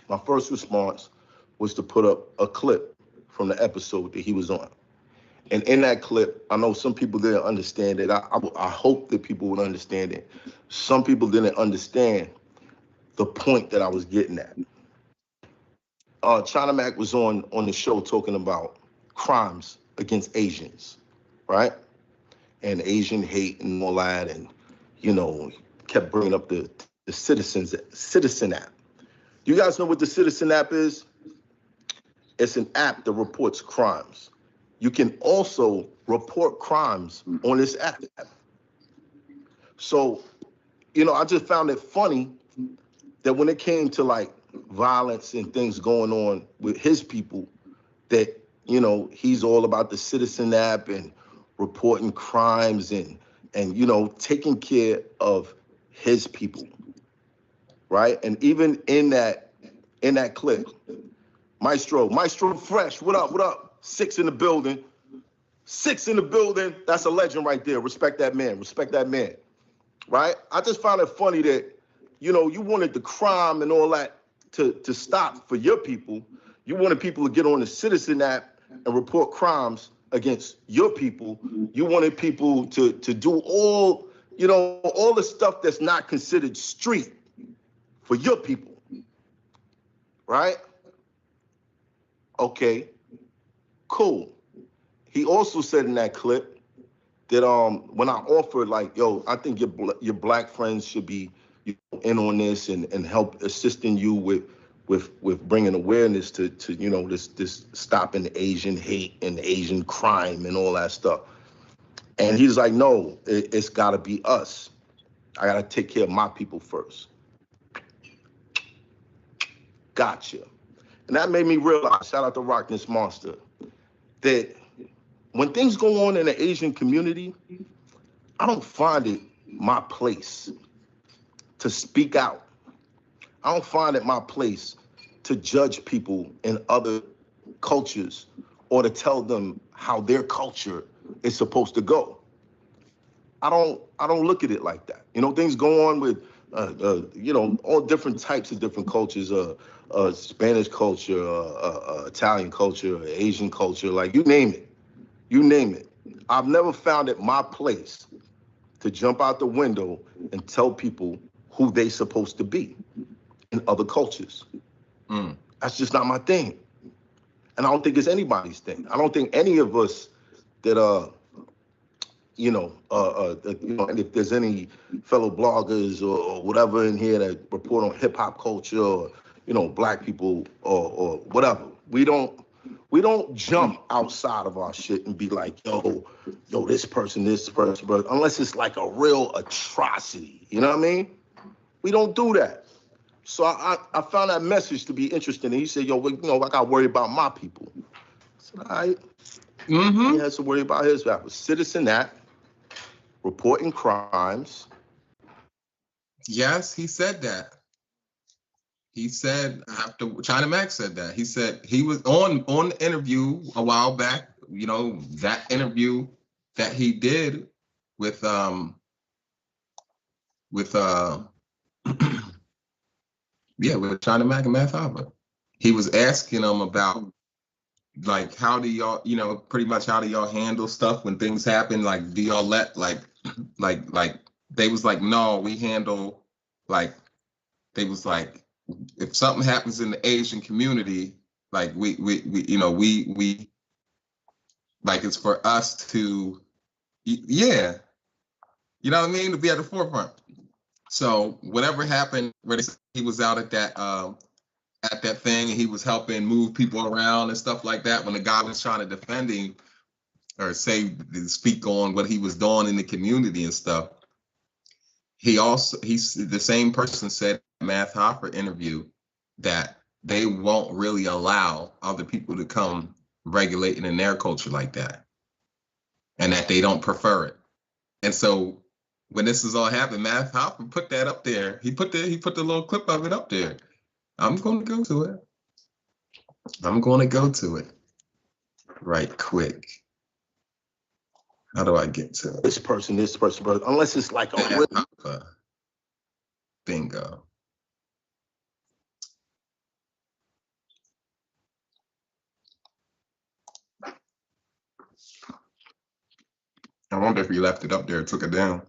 my first response was to put up a clip from the episode that he was on. And in that clip, I know some people didn't understand it. I hope that people would understand it. Some people didn't understand the point that I was getting at. China Mac was on the show talking about crimes against Asians, right? And Asian hate and all that, and kept bringing up the Citizen app. You guys know what the Citizen app is? It's an app that reports crimes. You can also report crimes on this app. So, I just found it funny that when it came to like violence and things going on with his people, that, he's all about the Citizen app and reporting crimes and taking care of his people, right? And even in that clip, Maestro Fresh, what up? 6 in the building. 6 in the building. That's a legend right there. Respect that man. Right? I just found it funny that, you wanted the crime and all that to stop for your people. You wanted people to get on the Citizen app and report crimes against your people. You wanted people to do all the stuff that's not considered street for your people. Right? Okay, cool. He also said in that clip that when I offered like, yo, I think your black friends should be in on this and help assisting you with bringing awareness to this stopping the Asian hate and the Asian crime and all that stuff. And he's like, no, it's got to be us. I got to take care of my people first. Gotcha. And that made me realize, shout out to Rockness Monster, that when things go on in the Asian community, I don't find it my place to speak out. I don't find it my place to judge people in other cultures or to tell them how their culture is supposed to go. I don't look at it like that. Things go on with all different types of different cultures, Spanish culture, Italian culture, Asian culture, like you name it. You name it. I've never found it my place to jump out the window and tell people who they supposed to be in other cultures. That's just not my thing. And I don't think it's anybody's thing. I don't think any of us that if there's any fellow bloggers or whatever in here that report on hip hop culture or, black people or whatever, we don't jump outside of our shit and be like, yo, this person, but unless it's like a real atrocity, you know what I mean? We don't do that. So I found that message to be interesting. And he said, yo, I got to worry about my people. I said, all right. He has to worry about his people. Citizen app, reporting crimes. Yes, he said that. He said after China Mac said that. He said he was on the interview a while back, that interview that he did with China Mac and Math Hopper. He was asking them about like how do y'all, pretty much how do y'all handle stuff when things happen? Like do y'all let like they was like, no, we handle like they was like if something happens in the Asian community, like we like it's for us to, yeah, you know what I mean, to be at the forefront. So whatever happened, where he was out at that thing and he was helping move people around and stuff like that, when the guy was trying to defend him or speak on what he was doing in the community and stuff, he's the same person said in Math Hopper interview that they won't really allow other people to come regulating in their culture like that, and that they don't prefer it. And so when this is all happening, Math Hopper put that up there. He put the little clip of it up there. I'm going to go to it right quick. How do I get to it? This person, but unless it's like a real bingo. wonder if he left it up there, took it down.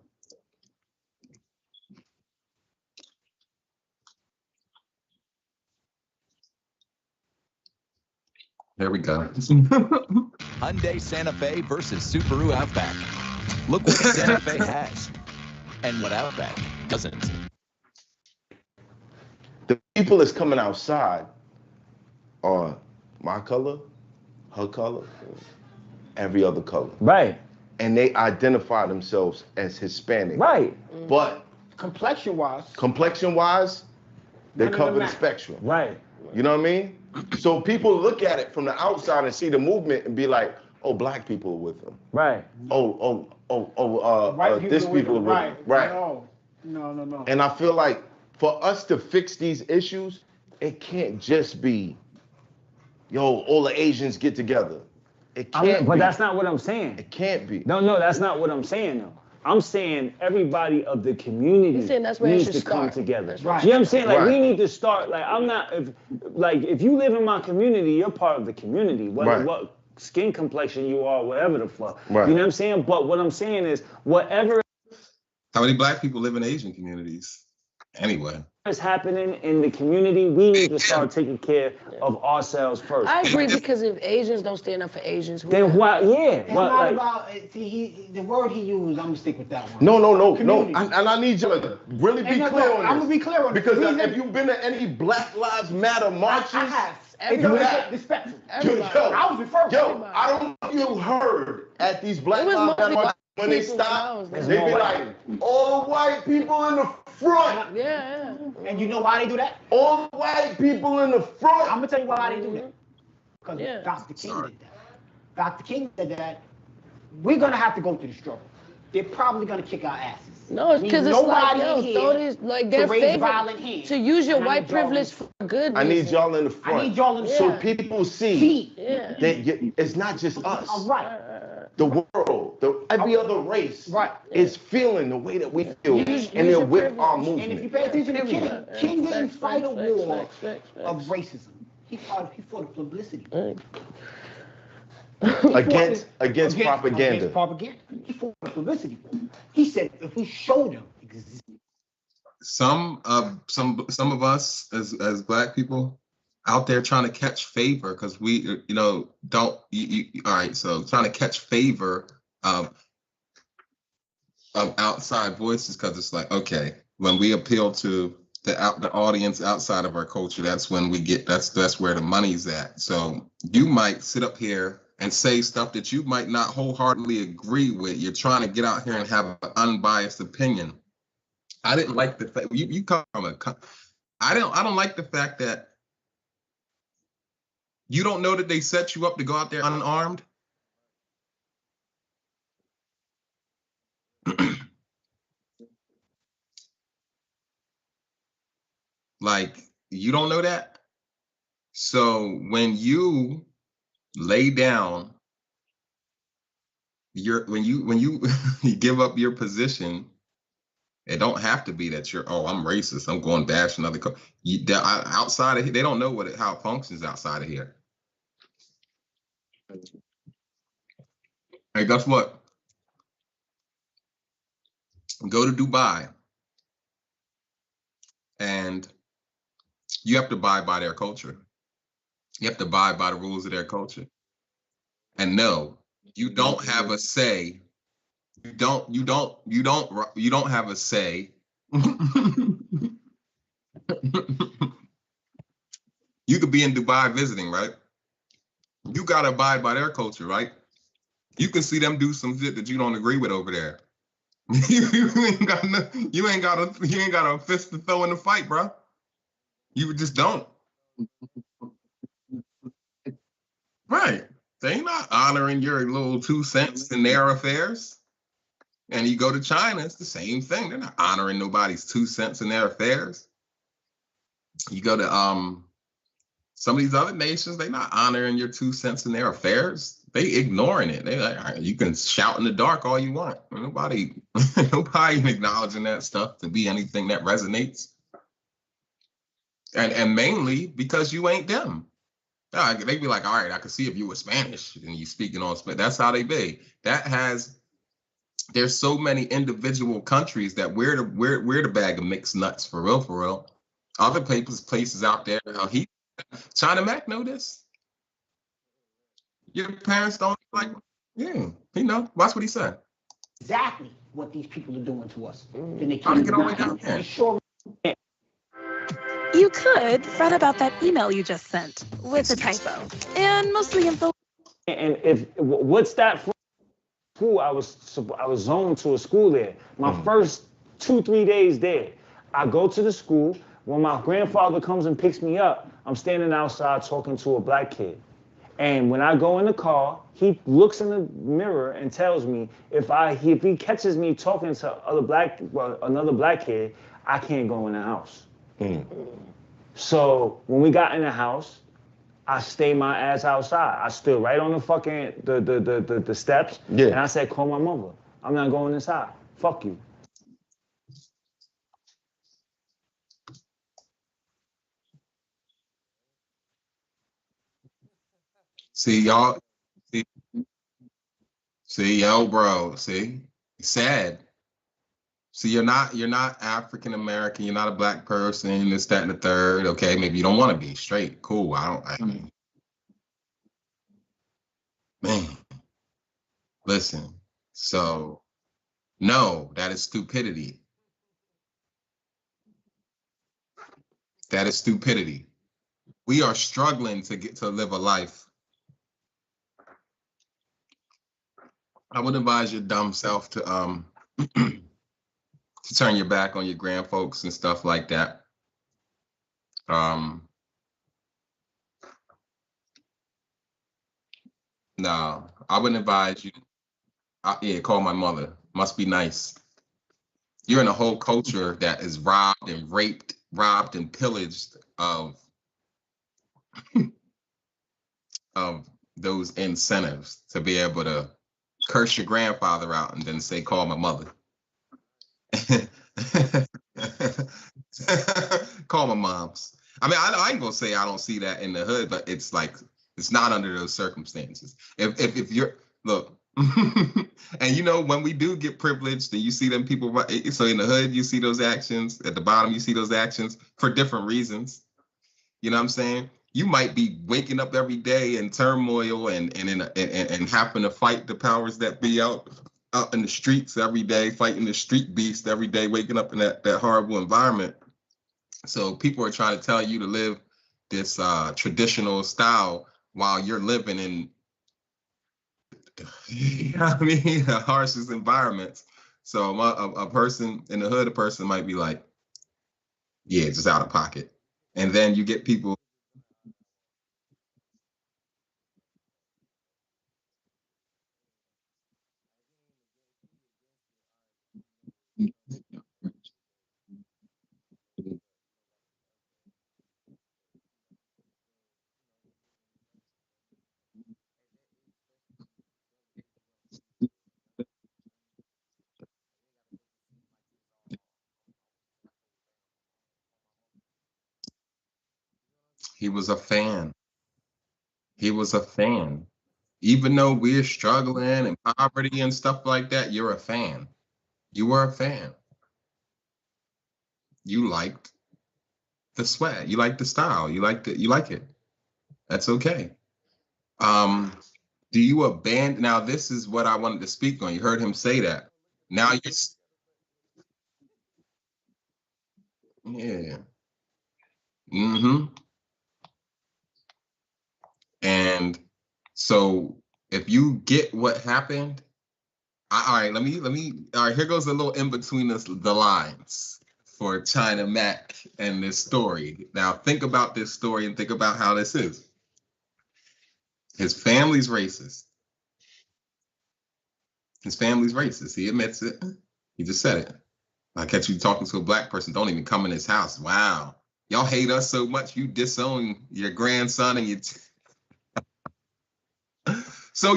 There we go. Hyundai Santa Fe versus Subaru Outback. Look what Santa Fe has and what Outback doesn't. The people that's coming outside are my color, her color, every other color. Right. And they identify themselves as Hispanic. Right. But complexion-wise, they cover the spectrum. Right. You know what I mean? So people look at it from the outside and see the movement and be like, oh, black people are with them. Right. This people are with them. Right. No. And I feel like for us to fix these issues, it can't just be, yo, all the Asians get together. It can't But be. that's not what I'm saying. It can't be. No, that's not what I'm saying, though. I'm saying everybody of the community needs to come together. Right. You know what I'm saying? Like, Right. we need to start, like, if you live in my community, you're part of the community. What skin complexion you are, whatever the fuck. Right. You know what I'm saying? But what I'm saying is, whatever How many black people live in Asian communities? Anyway. is happening in the community, we need to start taking care of ourselves first. I agree, because if Asians don't stand up for Asians, who Then why? Yeah. It's Well, not like, about, see, the word he used, I'm gonna stick with that one. No. Community. And I need you to really be And clear on this. I'm gonna be clear on this. Because The reason- if you've been to any Black Lives Matter marches, I have. you have. The spectrum. Yo, I was the first. yo, I don't know if you heard at these Black It was Lives Matter mostly marches, when they people stop, when I they was be there. like, all the white people in the front. Yeah. And you know why they do that? All the white people in the front. I'm gonna tell you why they do that. Because Yeah. Dr. King did that. Dr. King said that we're gonna have to go through the struggle. They're probably gonna kick our asses. No, it's because it's like, yo, here throw these, like, to they're raise violent favorite hands. to use your And I white need y'all privilege to- for good. I need reason. y'all in the front. I need y'all in the So front. people see Yeah. that it's not just us. All right. The world, every other race is feeling the way that we feel, and they're with our And if you movement. pay attention to King, King didn't Facts, fight a facts, war facts, facts, facts. of racism. He fought a publicity. Against propaganda. Against propaganda. He fought a publicity war. He said if we showed them Some of us as black people out there trying to catch favor because we all right, so trying to catch favor of outside voices, because it's like, okay, when we appeal to the audience outside of our culture, that's when we get that's where the money's at. So you might sit up here and say stuff that you might not wholeheartedly agree with. You're trying to get out here and have an unbiased opinion. I didn't like the fact you come from I don't like the fact that you don't know that they set you up to go out there unarmed. Like, you don't know that? So when you lay down when you you give up your position, it don't have to be that you're, oh, I'm racist, I'm going bash another outside of here, they don't know how it functions outside of here. Hey, guess what? Go to Dubai and you have to abide by their culture. You have to abide by the rules of their culture. And no, you don't have a say. You don't have a say. You could be in Dubai visiting, right? You gotta abide by their culture, right? You can see them do some shit that you don't agree with over there. you ain't got a fist to throw in the fight, bro. You just don't. Right. They not honoring your little 2 cents in their affairs. And you go to China, it's the same thing. They're not honoring nobody's 2 cents in their affairs. You go to some of these other nations, they're not honoring your 2 cents in their affairs. They ignoring it. They like, all right, you can shout in the dark all you want. Nobody acknowledging that stuff to be anything that resonates. And mainly because you ain't them. They be like, all right, I can see if you were Spanish and you speaking on Spanish. That's how they be. That has there's so many individual countries that we're the bag of mixed nuts for real, for real. Other places out there, China Mac know this. Your parents don't like, yeah, he know. Watch what he said. Exactly what these people are doing to us. Then they How to can't get all the way down there? sure. You could fret about that email you just sent with a typo and mostly info. And if what's that from? School, I was zoned to a school there. My first 2-3 days there, I go to the school. When my grandfather comes and picks me up, I'm standing outside talking to a black kid. And when I go in the car, he looks in the mirror and tells me if he catches me talking to another black kid, I can't go in the house. So when we got in the house, I stayed my ass outside. I stood right on the fucking the steps, and I said, "Call my mother. I'm not going inside. Fuck you." See y'all. See, yaoBro. See, sad. See, you're not African American. You're not a black person. This, that, and the third. Okay, maybe you don't want to be straight. Cool. I mean, man. Listen. So, no, that is stupidity. That is stupidity. We are struggling to get to live a life. I would advise your dumb self to to turn your back on your grand folks and stuff like that. No, I wouldn't advise you. Yeah, call my mother. Must be nice. You're in a whole culture that is robbed and raped, robbed and pillaged of those incentives to be able to curse your grandfather out and then say, call my mother. Call my moms. I mean, I ain't gonna say I don't see that in the hood, but it's like, it's not under those circumstances. If you're, look, and you know, when we do get privileged and you see them people, so in the hood, you see those actions, at the bottom, you see those actions for different reasons. You know what I'm saying? You might be waking up every day in turmoil and having to fight the powers that be out in the streets every day, fighting the street beast every day, waking up in that horrible environment. So people are trying to tell you to live this traditional style while you're living in, you know what I mean, the harshest environments. So a person in the hood, a person might be like, yeah, just out of pocket. And then you get people. He was a fan. He was a fan. Even though we're struggling and poverty and stuff like that, you're a fan. You were a fan. You liked the swag. You liked the style. You like it. That's okay. Do you abandon? Now, this is what I wanted to speak on. You heard him say that. Now you're, yeah. And so if you get what happened, all right, all right, here goes a little in between the lines for China Mac and this story. Now think about this story and think about how this is. His family's racist. His family's racist. He admits it. He just said it. I catch you talking to a black person, don't even come in his house. Wow. Y'all hate us so much, you disown your grandson and you. So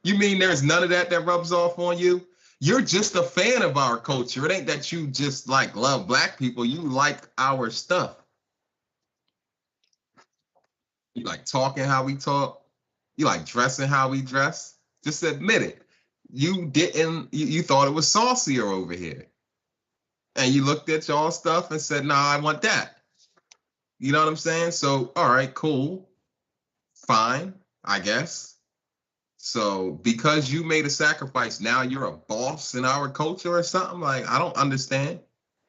you mean there's none of that rubs off on you? You're just a fan of our culture. It ain't that you just like love black people. You like our stuff. You like talking how we talk. You like dressing how we dress. Just admit it. you didn't, you thought it was saucier over here. And you looked at y'all stuff and said, nah, I want that. You know what I'm saying? So, all right, cool. Fine, I guess. So because you made a sacrifice, now you're a boss in our culture or something? Like, I don't understand.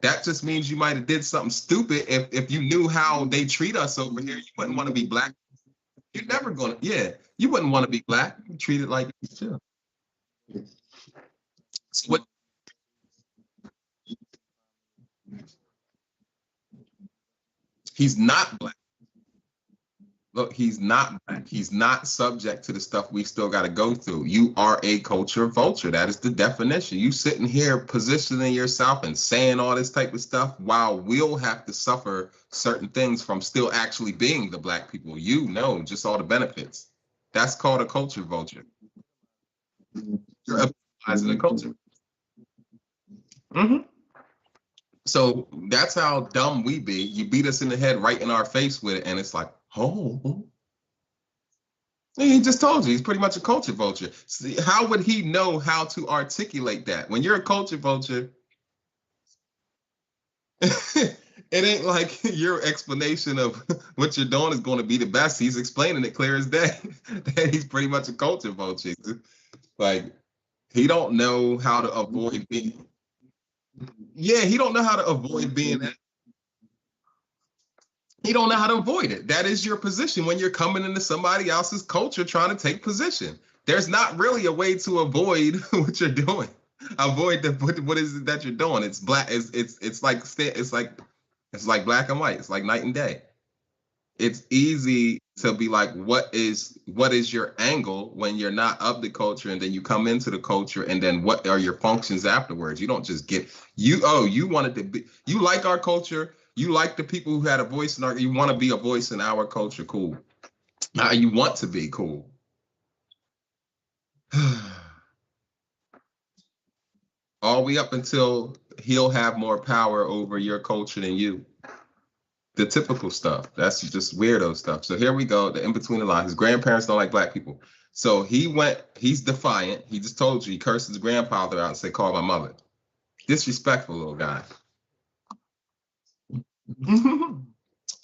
That just means you might have did something stupid. If you knew how they treat us over here, you wouldn't want to be black. You're never gonna, you wouldn't want to be black. You treat it like this too. So what? He's not black. Look, he's not black. He's not subject to the stuff we still got to go through. You are a culture vulture. That is the definition. You sitting here positioning yourself and saying all this type of stuff while we'll have to suffer certain things from still actually being the black people. You know, just all the benefits. That's called a culture vulture. You're epitomizing the culture. So that's how dumb we be. You beat us in the head right in our face with it, and it's like, oh. He just told you he's pretty much a culture vulture. See, how would he know how to articulate that? When you're a culture vulture, it ain't like your explanation of what you're doing is going to be the best. He's explaining it clear as day that he's pretty much a culture vulture. Like, he don't know how to avoid being. Yeah, he don't know how to avoid being that. He don't know how to avoid it. That is your position when you're coming into somebody else's culture trying to take position. There's not really a way to avoid what you're doing. Avoid what is it that you're doing? It's black. It's like black and white. It's like night and day. It's easy to be like, what is your angle when you're not of the culture, and then you come into the culture, and then what are your functions afterwards? You don't just get you wanted to be, you like our culture. You like the people who had a voice in our, you want to be a voice in our culture, cool. Now you want to be cool. All the way up until he'll have more power over your culture than you. The typical stuff. That's just weirdo stuff. So here we go, the in between the lines. His grandparents don't like black people. So he's defiant. He just told you, he cursed his grandfather out and said, call my mother. Disrespectful little guy.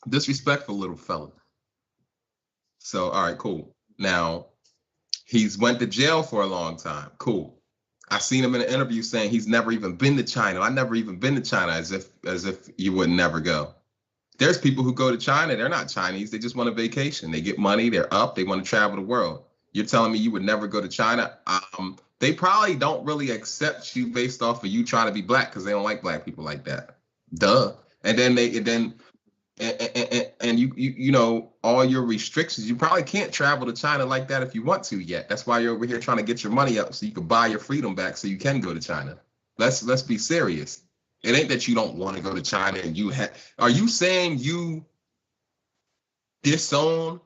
Disrespectful little fella. So, all right, cool. Now, he's went to jail for a long time. Cool. I seen him in an interview saying he's never even been to China. I never even been to China, as if you would never go. There's people who go to China, they're not Chinese, they just want a vacation. They get money, they're up, they want to travel the world. You're telling me you would never go to China? They probably don't really accept you based off of you trying to be black, because they don't like black people like that. Duh. And then you know, all your restrictions, you probably can't travel to China like that if you want to yet. That's why you're over here trying to get your money up so you can buy your freedom back so you can go to China. Let's be serious. It ain't that you don't want to go to China and you are you saying you disown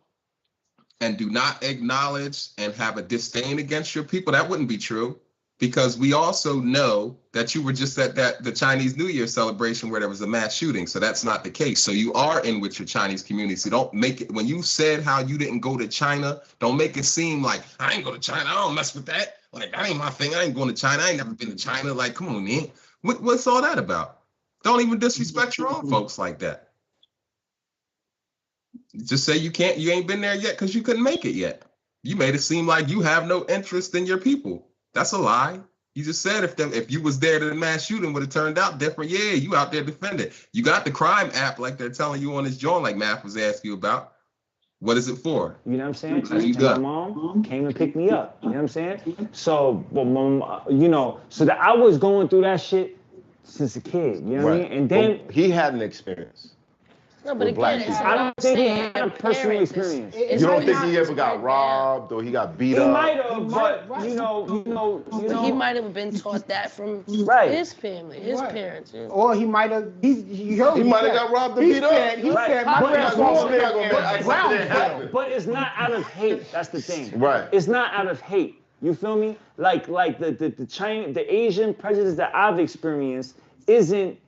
and do not acknowledge and have a disdain against your people? That wouldn't be true, because we also know that you were just at the Chinese New Year celebration where there was a mass shooting. So that's not the case. So you are in with your Chinese community. So don't make it, when you said how you didn't go to China, don't make it seem like I ain't go to China. I don't mess with that. Like, that ain't my thing. I ain't going to China. I ain't never been to China. Like, come on, man. What's all that about? Don't even disrespect your own folks like that. Just say you ain't been there yet because you couldn't make it yet. You made it seem like you have no interest in your people. That's a lie. You just said if you was there, the mass shooting would have turned out different. Yeah, you out there defending. You got the crime app like they're telling you on this joint, like Math was asking you about. What is it for? You know what I'm saying? My mom came and picked me up. You know what I'm saying? So, you know, so that I was going through that shit since a kid. You know what I mean? And then he had an experience. No, but again, I don't think he had a personal experience. You don't think he ever got robbed or he got beat up? He might have, but you know. He might have been taught that from his family, his parents. Yeah. Or he might have. He might have got robbed and beat up. He said, "My grandfather." But it's not out of hate. That's the thing. Right. It's not out of hate. You feel me? Like the Asian prejudice that I've experienced. isn't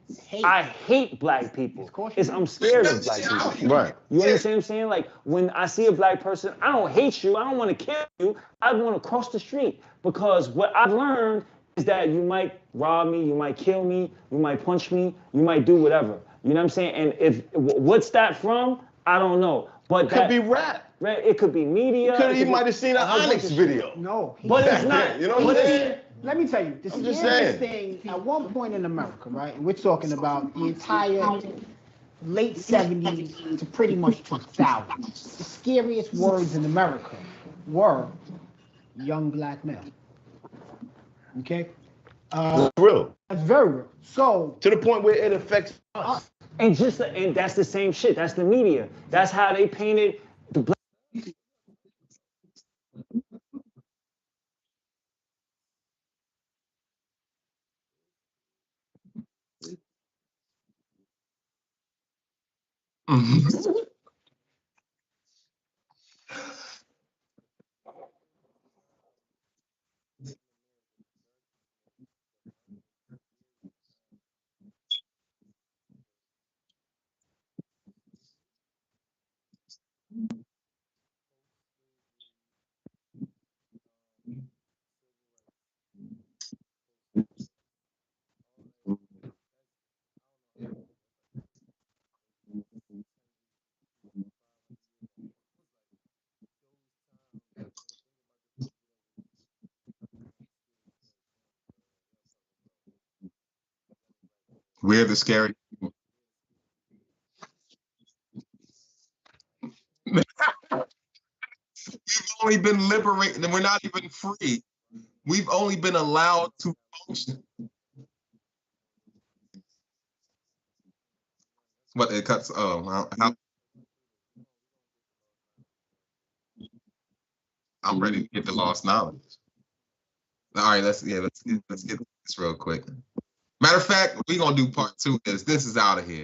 I hate black people. It's I'm scared of black people. Right. You understand what I'm saying? Like when I see a black person, I don't hate you. I don't want to kill you. I want to cross the street because what I've learned is that you might rob me, you might kill me, you might punch me, you might do whatever. You know what I'm saying? And if what's that from? I don't know. But Could be rap. Right? It could be media. He might have seen an Onyx video. No. But it's not. You know what I'm saying? Let me tell you, the scariest thing at one point in America, right? And we're talking about the entire late 70s to pretty much 2000s. The scariest words in America were young black male. Okay? That's real. That's very real. So to the point where it affects us. And that's the same shit. That's the media. That's how they painted the black. We're the scary people. We've only been liberated, and we're not even free. We've only been allowed to function. What it cuts? Oh, I'm ready to get the lost knowledge. All right, let's get this real quick. Matter of fact, we're gonna do part 2 because this is out of here.